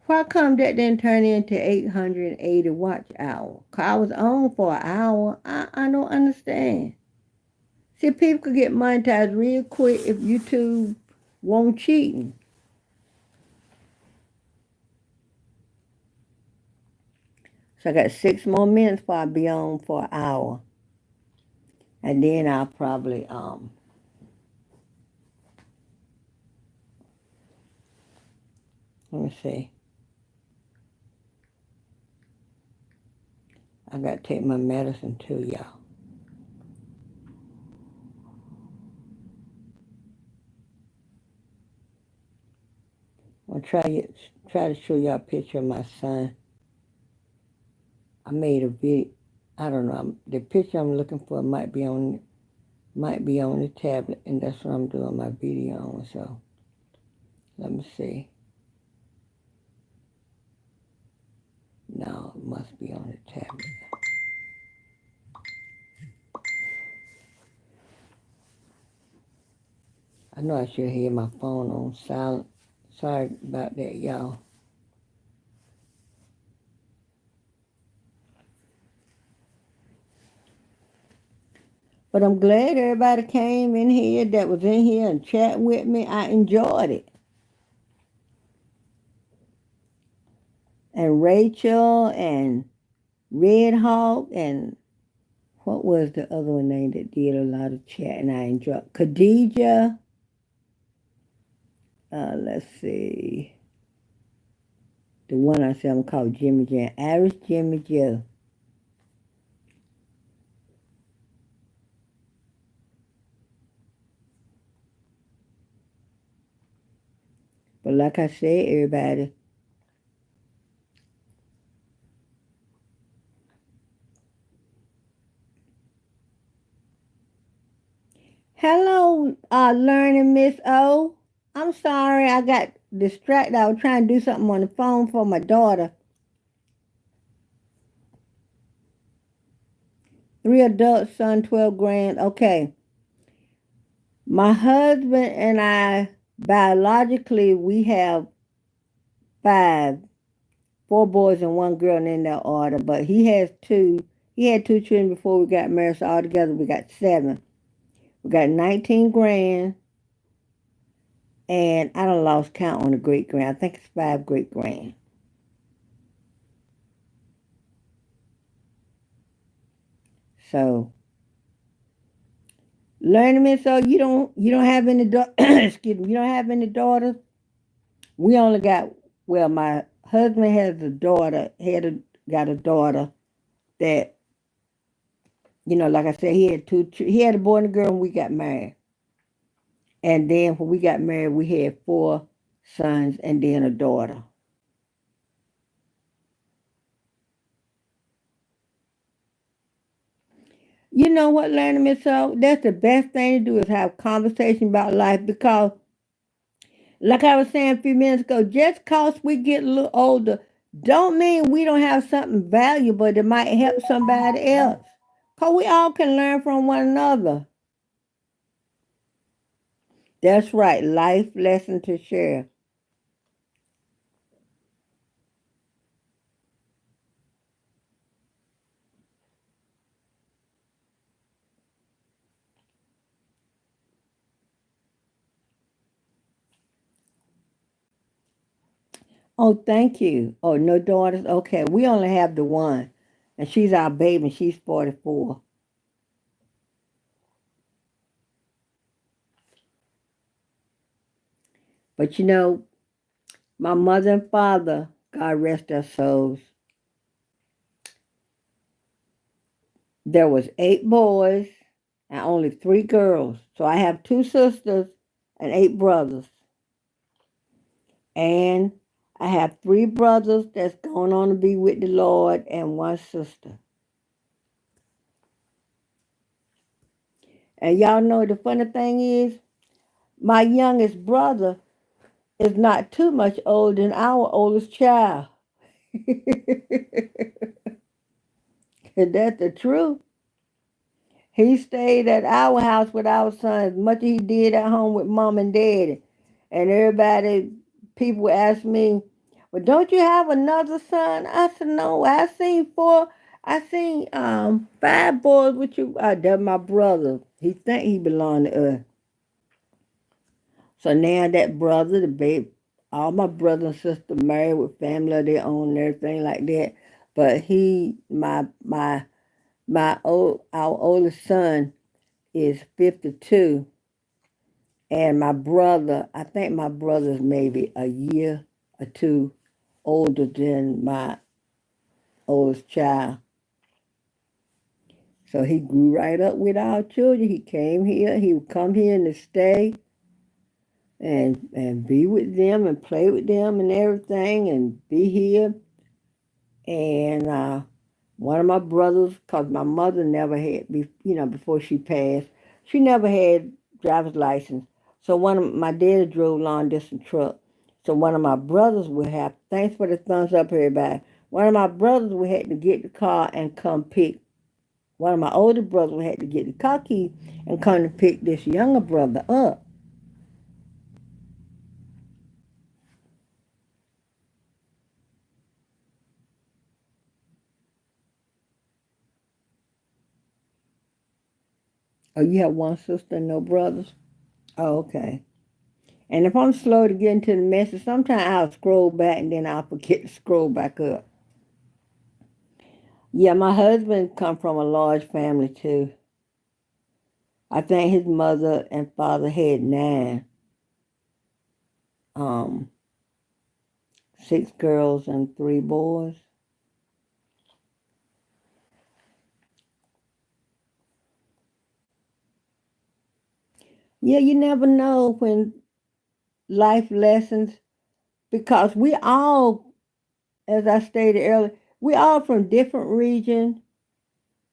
why come that didn't turn into 880 watch hours? Cause I was on for an hour. I don't understand. See, people could get monetized real quick if YouTube won't cheating. So I got 6 more minutes before I be on for an hour. And then I'll probably let me see. I got to take my medicine too, y'all. I'm gonna try to show y'all a picture of my son. I made a video. I don't know. The picture I'm looking for might be on the tablet, and that's what I'm doing my video on. So let me see. No, it must be on the tablet. I know I should hear my phone on silent. Sorry about that, y'all. But I'm glad everybody came in here that was in here and chat with me. I enjoyed it. And Rachel and Red Hawk and what was the other one name that did a lot of chat and I enjoyed? Khadijah. Let's see. The one I said I'm called Jimmy J. Irish Jimmy Joe. But like I said, everybody, hello, learning Miss O. I'm sorry, I got distracted. I was trying to do something on the phone for my daughter. 3 adults, son, 12 grand. Okay. My husband and I, biologically, we have 5, 4 boys and 1 girl in that order, but he has 2. He had two children before we got married, so altogether we got seven. We got 19 grand, and I done lost count on the great grand. I think it's five great grand. So learning me, so you don't have any excuse me, you don't have any daughters. We only got, well, my husband has a daughter, got a daughter that, like I said, he had a boy and a girl when we got married. And then when we got married, we had four sons and then a daughter. You know what, learning me, so that's the best thing to do is have conversation about life because, like I was saying a few minutes ago, just cause we get a little older don't mean we don't have something valuable that might help somebody else. Cause we all can learn from one another. That's right, life lesson to share. Oh, thank you. Oh, no daughters? Okay, we only have the one. And she's our baby, and she's 44. But my mother and father, God rest their souls, there was 8 boys and only 3 girls. So I have 2 sisters and 8 brothers. And I have 3 brothers that's going on to be with the Lord and 1 sister. And y'all know the funny thing is, my youngest brother is not too much older than our oldest child. And that's the truth. He stayed at our house with our son as much as he did at home with mom and daddy. And people ask me, well, don't you have another son? I said, no, I seen 5 boys with you. That's my brother. He think he belonged to us. So now that brother, the baby, all my brother and sister married with family of their own and everything like that. But our oldest son is 52, and my brother, I think my brother's maybe a year or two older than my oldest child. So he grew right up with our children. He came here. He would come here and stay and be with them and play with them and everything and be here. And one of my brothers, because my mother never had, before she passed, she never had driver's license. So my dad drove long distance truck. So one of my brothers would have, thanks for the thumbs up, everybody. One of my brothers would have to get the car and come pick. One of my older brothers would have to get the car key and come to pick this younger brother up. Oh, you have one sister and no brothers? Oh, okay. And if I'm slow to get into the message, sometimes I'll scroll back and then I'll forget to scroll back up. Yeah, my husband come from a large family too. I think his mother and father had 9, 6 girls and 3 boys. Yeah, you never know when life lessons, because we all, as I stated earlier, we all from different regions.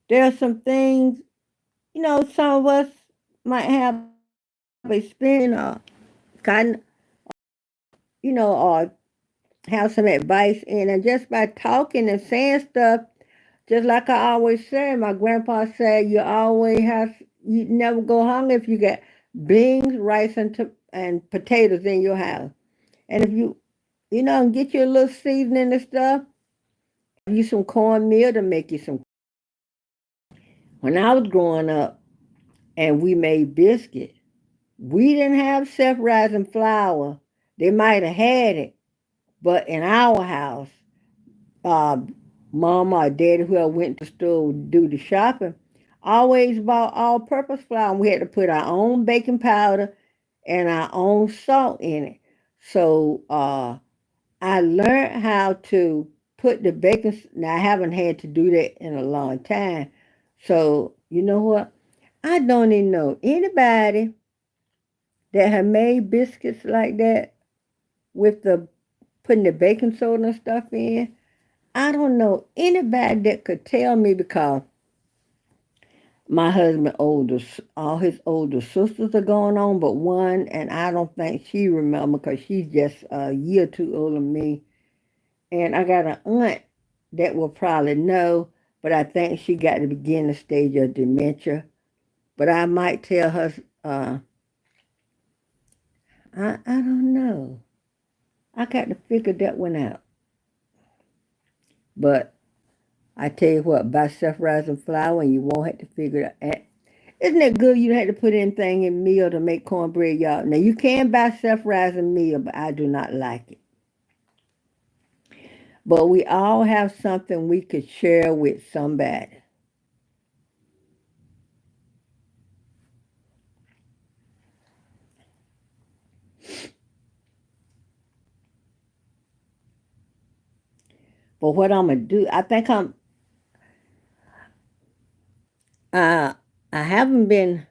There are some things, some of us might have experience or kind, or have some advice in, and just by talking and saying stuff, just like I always say, my grandpa said, you never go hungry if you got beans, rice, and potatoes in your house. And if and get you a little seasoning and stuff, you some cornmeal to make you some when I was growing up and we made biscuits, we didn't have self-rising flour. They might have had it, but in our house, uh, mama or daddy, whoever went to the store to do the shopping, always bought all-purpose flour. And we had to put our own baking powder and our own salt in it. So I learned how to put the baking. Now I haven't had to do that in a long time. So you know what? I don't even know anybody that have made biscuits like that with the putting the baking soda and stuff in. I don't know anybody that could tell me because my husband older, all his older sisters are going on, but one, and I don't think she remember because she's just a year or two older than me. And I got an aunt that will probably know, but I think she got the beginning stage of dementia. But I might tell her, I don't know. I got to figure that one out. But I tell you what, buy self-rising flour and you won't have to figure it out. Isn't it good you don't have to put anything in meal to make cornbread, y'all? Now, you can buy self-rising meal, but I do not like it. But we all have something we could share with somebody. But what I'm going to do, I think uh, I haven't been,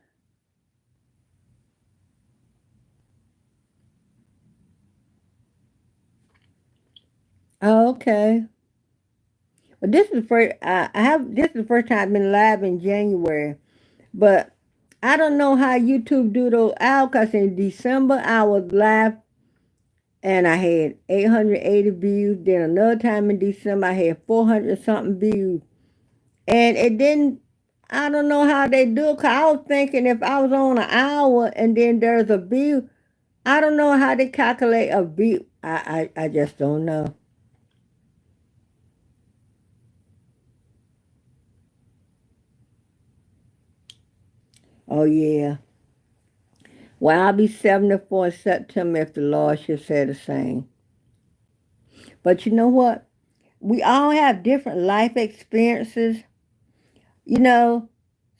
oh, okay. But this is the first, this is the first time I've been live in January. But I don't know how YouTube do those out because in December I was live and I had 880 views. Then another time in December I had 400 something views. And it didn't, I don't know how they do it because I was thinking if I was on an hour and then there's a view, I don't know how they calculate a view. I just don't know. Oh, yeah. Well, I'll be 74 in September if the Lord should say the same. But you know what? We all have different life experiences. You know,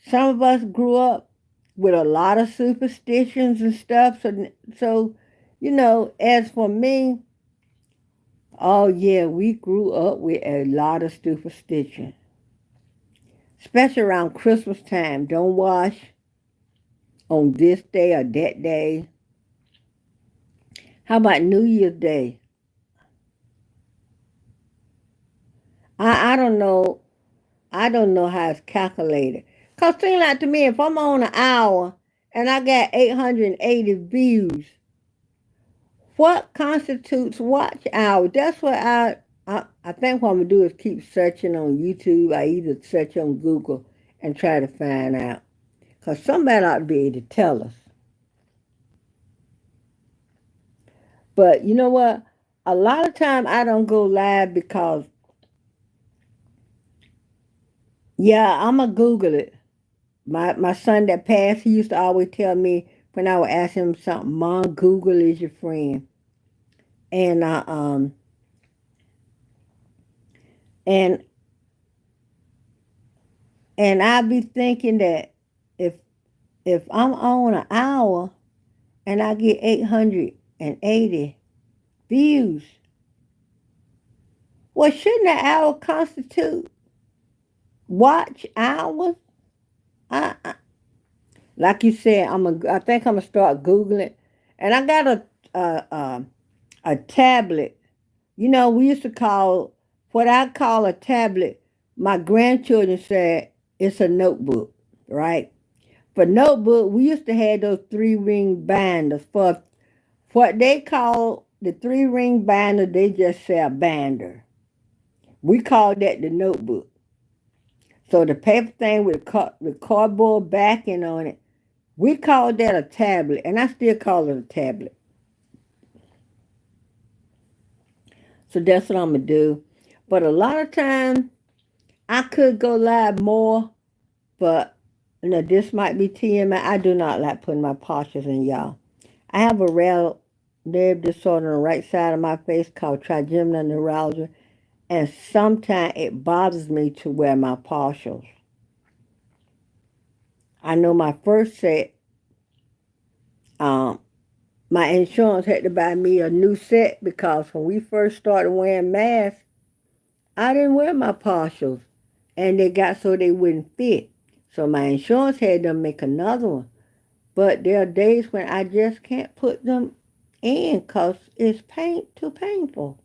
some of us grew up with a lot of superstitions and stuff. So as for me, oh yeah, we grew up with a lot of superstition, especially around Christmas time. Don't wash on this day or that day. How about New Year's Day? I don't know. I don't know how it's calculated. Cause seem like to me, if I'm on an hour and I got 880 views, what constitutes watch hour? That's what I think what I'm gonna do is keep searching on YouTube. I either search on Google and try to find out. Cause somebody ought to be able to tell us. But you know what? A lot of time I don't go live because yeah, I'ma Google it. My son that passed, he used to always tell me when I would ask him something, Mom, Google is your friend. And and and I be thinking that if if I'm on an hour and I get 880 views, well, shouldn't an hour constitute watch hours? I like you said, I think I'm gonna start googling, and I got a tablet. You know, we used to call what I call a tablet. My grandchildren said it's a notebook, right? For notebook, we used to have those three-ring binders. For what they call the three-ring binder, they just say a binder. We call that the notebook. So the paper thing with cardboard backing on it, we call that a tablet, and I still call it a tablet. So that's what I'm gonna do. But a lot of times I could go live more, But this might be TMI. I do not like putting my postures in, y'all. I have a rare nerve disorder on the right side of my face called trigeminal neuralgia, and sometimes it bothers me to wear my partials. I know my first set, um, my insurance had to buy me a new set because when we first started wearing masks, I didn't wear my partials, and they got so they wouldn't fit. So my insurance had them make another one. But there are days when I just can't put them in because it's too painful.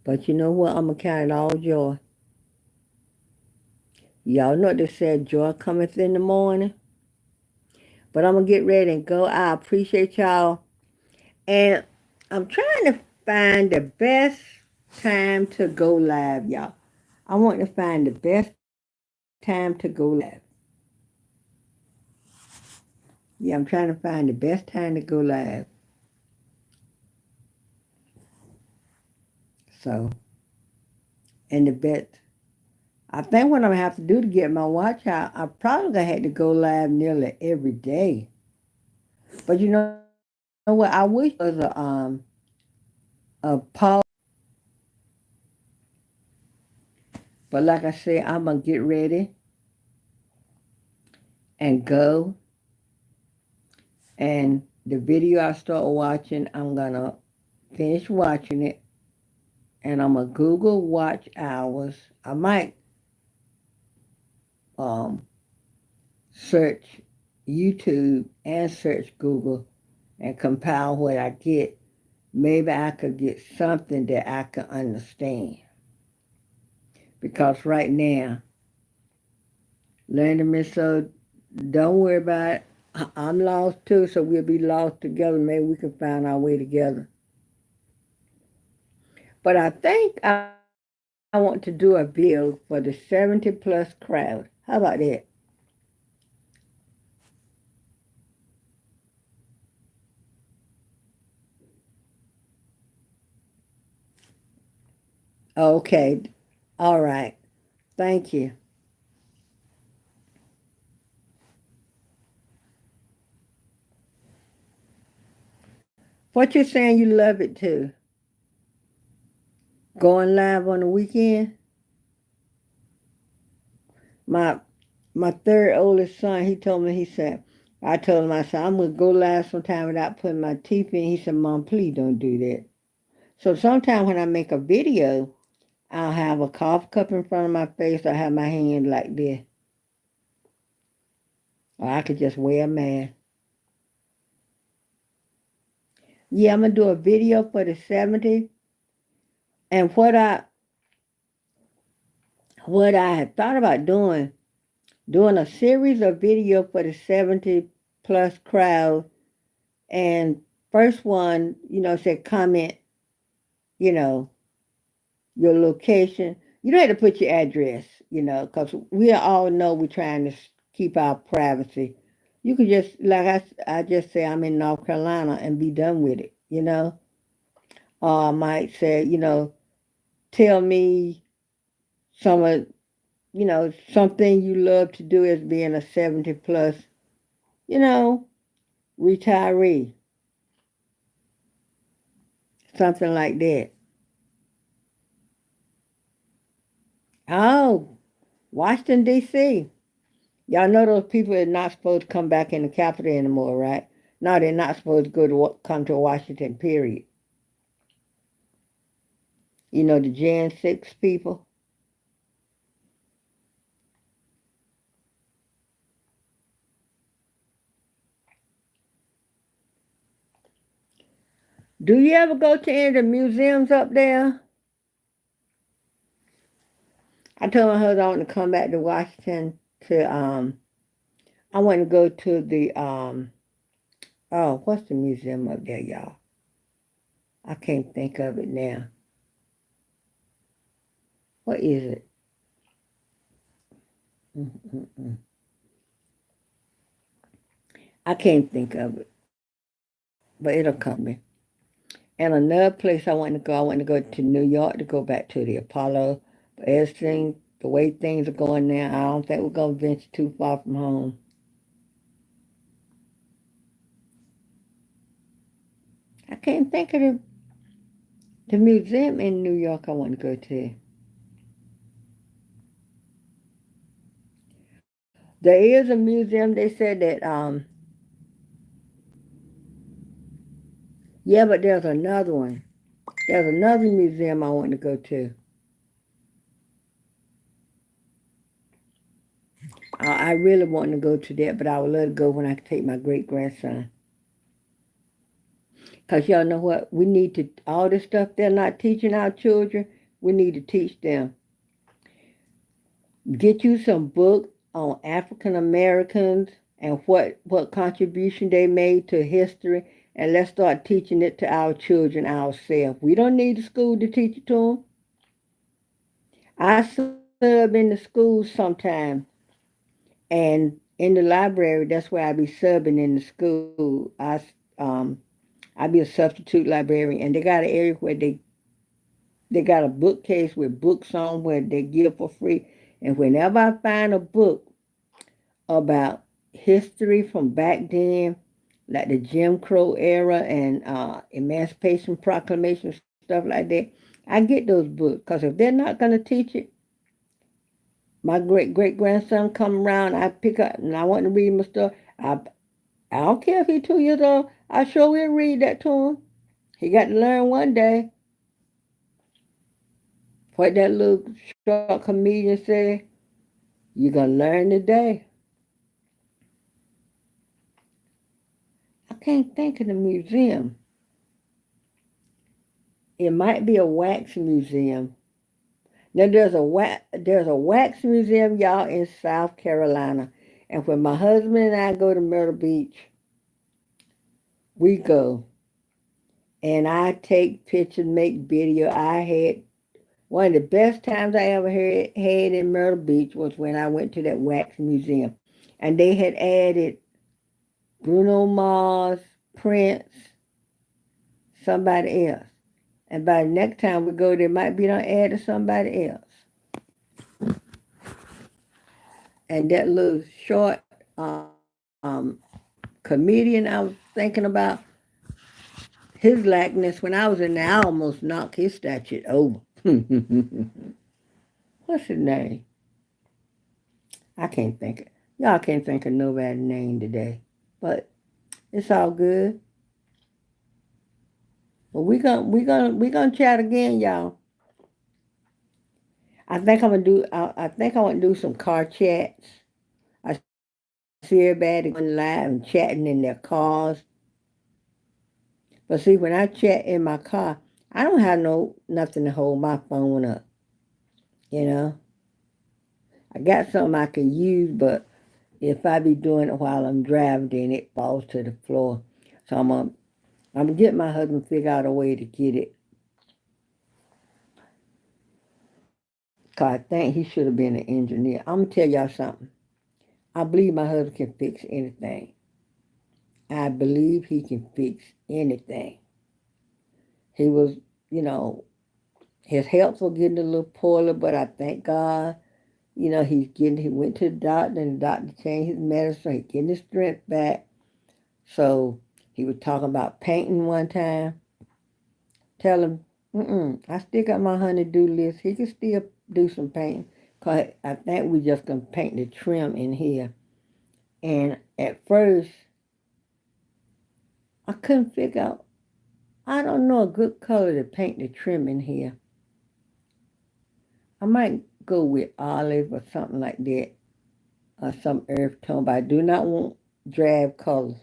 But you know what? I'm going to count it all joy. Y'all know what they said, joy cometh in the morning. But I'm going to get ready and go. I appreciate y'all. And I'm trying to find the best time to go live, y'all. I want to find the best time to go live. Yeah, I'm trying to find the best time to go live. So, and the best, I think what I'm going to have to do to get my watch out, I probably going to have to go live nearly every day. But you know what? I wish there was a pause. But like I said, I'm going to get ready and go. And the video I start watching, I'm going to finish watching it. And I'm going to Google watch hours. I might search YouTube and search Google and compile what I get. Maybe I could get something that I can understand. Because right now, learning Miss So, don't worry about it. I'm lost too, so we'll be lost together. Maybe we can find our way together. But I think I want to do a video for the 70 plus crowd. How about that? Okay. All right. Thank you. What you saying you love it too? Going live on the weekend? My my third oldest son, he told me, he said, I told him, I said, I'm going to go live sometime without putting my teeth in. He said, Mom, please don't do that. So sometime when I make a video, I'll have a cough cup in front of my face. I have my hand like this. Or I could just wear a mask. Yeah, I'm going to do a video for the 70. And what I had thought about doing a series of video for the 70 plus crowd. And first one, said comment, you know, your location. You don't have to put your address, because we all know we're trying to keep our privacy. You could just, like I just say, I'm in North Carolina and be done with it, Or I might say, tell me some of, something you love to do as being a 70 plus, you know, retiree, something like that. Oh, Washington, D.C. Y'all know those people are not supposed to come back in the capital anymore, right? No, they're not supposed to come to Washington, period. The Gen 6 people. Do you ever go to any of the museums up there? I told my husband I want to come back to Washington I want to go to the what's the museum up there, y'all? I can't think of it now. What is it? Mm-mm-mm. I can't think of it, but it'll come me. And another place I want to go to New York to go back to the Apollo. But everything the way things are going now, I don't think we're going to venture too far from home. I can't think of the museum in New York I want to go to. There is a museum, they said that, yeah, but there's another one. There's another museum I want to go to. I really want to go to that, but I would love to go when I can take my great grandson. Because y'all know what? We need to, all this stuff they're not teaching our children, we need to teach them. Get you some books on African Americans and what contribution they made to history, and let's start teaching it to our children ourselves. We don't need the school to teach it to them. I sub in the schools sometimes, and in the library, that's where I be subbing in the school. Um, I be a substitute librarian, and they got an area where they got a bookcase with books on where they give for free. And whenever I find a book about history from back then, like the Jim Crow era and Emancipation Proclamation, stuff like that, I get those books. Because if they're not going to teach it, my great grandson come around, I pick up and I want to read my stuff. I don't care if he's 2 years old. I sure will read that to him. He got to learn one day what that little short comedian said. You're going to learn today. I can't think of the museum. It might be a wax museum. Now there's a wax museum, y'all, in South Carolina. And when my husband and I go to Myrtle Beach, we go. And I take pictures, make video. I had one of the best times I ever had in Myrtle Beach was when I went to that wax museum. And they had added Bruno Mars, Prince, somebody else. And by the next time we go, they might be done added somebody else. And that little short comedian I was thinking about, his likeness, when I was in there, I almost knocked his statue over. What's his name? I can't think of, y'all can't think of nobody's name today. But it's all good. But we gonna chat again, y'all. I think I want to do some car chats. I see everybody going live and chatting in their cars. But see, when I chat in my car, I don't have nothing to hold my phone up. You know, I got something I can use, but if I be doing it while I'm driving, then it falls to the floor. So I'm gonna get my husband to figure out a way to get it. Cause I think he should have been an engineer. I'm gonna tell y'all something. I believe my husband can fix anything. I believe he can fix anything. He was, you know, his health was getting a little poorly, but I thank God, he went to the doctor and the doctor changed his medicine, he's getting his strength back. So he was talking about painting one time. Tell him, I still got my honey-do list. He can still do some painting. Cause I think we just gonna paint the trim in here. And at first, I couldn't figure out, I don't know a good color to paint the trim in here. I might go with olive or something like that, or some earth tone, but I do not want drab colors.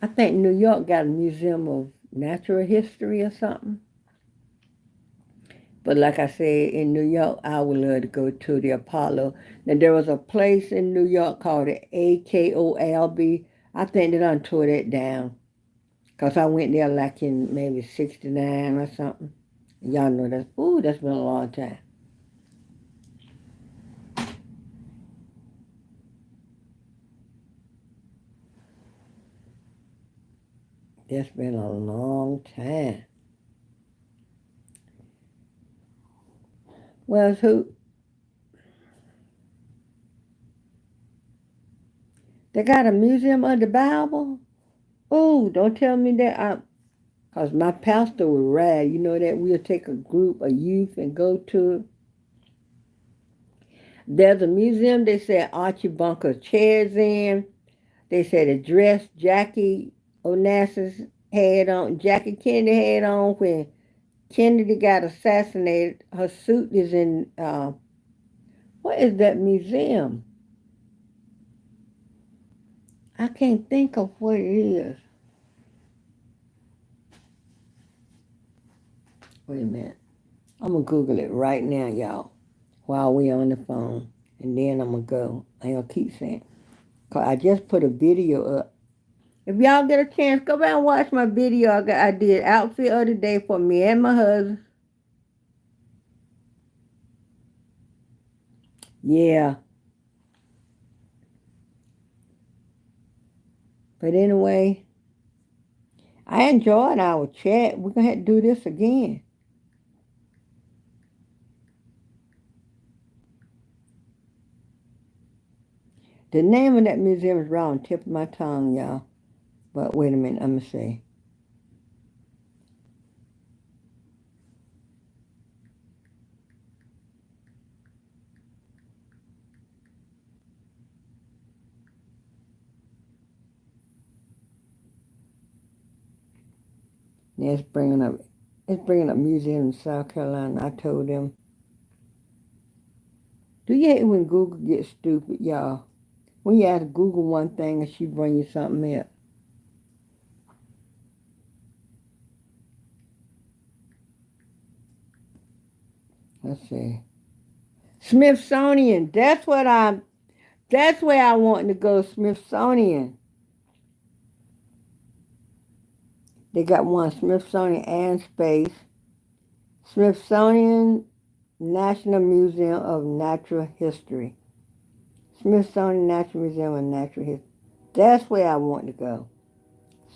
I think New York got a museum of natural history or something. But like I said, in New York, I would love to go to the Apollo. Now, there was a place in New York called the AKOLB. I think they done tore that down. Because I went there like in maybe 69 or something. Y'all know that's been a long time. That's been a long time. Well, who they got a museum of the Bible? Oh, don't tell me that. Cause my pastor would rad. You know that we'll take a group of youth and go to it. There's a museum they said Archie Bunker's chairs in. They said a dress Jackie Onassis had on, Jackie Kennedy had on when Kennedy got assassinated. Her suit is in, what is that museum? I can't think of what it is. Wait a minute. I'm going to Google it right now, y'all, while we on the phone. And then I'm going to go. I ain't going to keep saying. Because I just put a video up. If y'all get a chance, go back and watch my video I did outfit of the day for me and my husband. Yeah. But anyway, I enjoyed our chat. We're going to have to do this again. The name of that museum is right on the tip of my tongue, y'all. But wait a minute, I'm going to say. Now it's bringing up museum in South Carolina. I told them. Do you hate when Google gets stupid, y'all? When you have to Google one thing and she bring you something else. Let's see. Smithsonian. That's where I want to go, Smithsonian. They got one, Smithsonian and Space. Smithsonian National Museum of Natural History. Smithsonian Natural Museum of Natural History. That's where I want to go.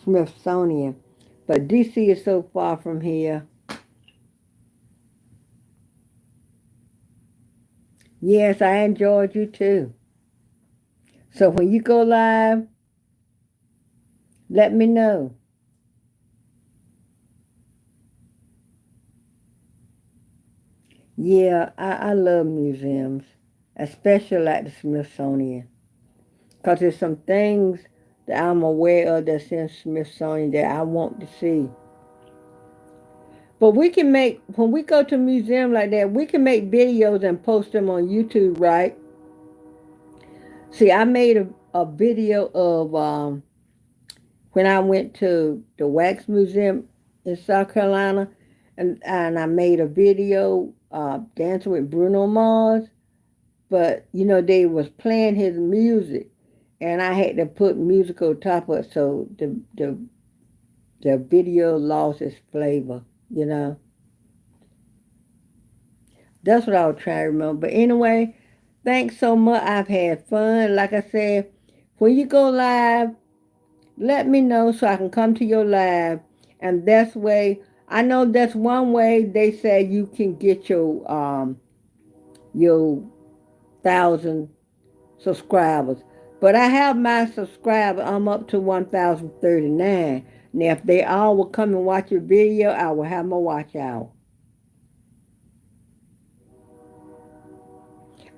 Smithsonian. But DC is so far from here. Yes, I enjoyed you too. So when you go live, let me know. Yeah, I love museums, especially like the Smithsonian. Because there's some things that I'm aware of that's in Smithsonian that I want to see. But we can make, when we go to a museum like that, we can make videos and post them on YouTube, right? See, I made a video of when I went to the Wax Museum in South Carolina, and I made a video dancing with Bruno Mars, but they was playing his music, and I had to put music on top of it, so the video lost its flavor. That's what I was trying to remember. But anyway, thanks so much. I've had fun. Like I said, when you go live, let me know so I can come to your live. And that's way, I know that's one way they say you can get your 1,000 subscribers. But I have my subscribers. I'm up to 1,039. Now, if they all will come and watch your video, I will have my watch hour.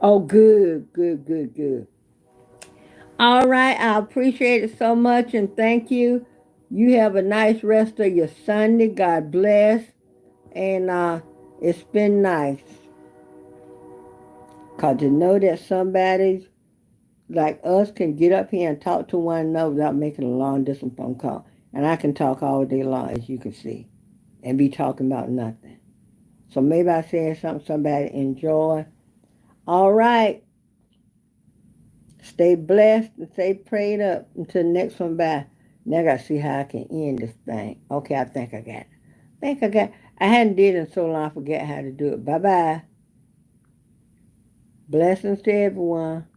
Oh, good, good, good, good. All right, I appreciate it so much and thank you. You have a nice rest of your Sunday. God bless. And it's been nice. Because to know that somebody like us can get up here and talk to one another without making a long distance phone call. And I can talk all day long, as you can see, and be talking about nothing. So maybe I said something somebody enjoy. All right. Stay blessed and stay prayed up until the next one. Bye. Now I got to see how I can end this thing. Okay, I think I got it. I hadn't did it in so long I forget how to do it. Bye-bye. Blessings to everyone.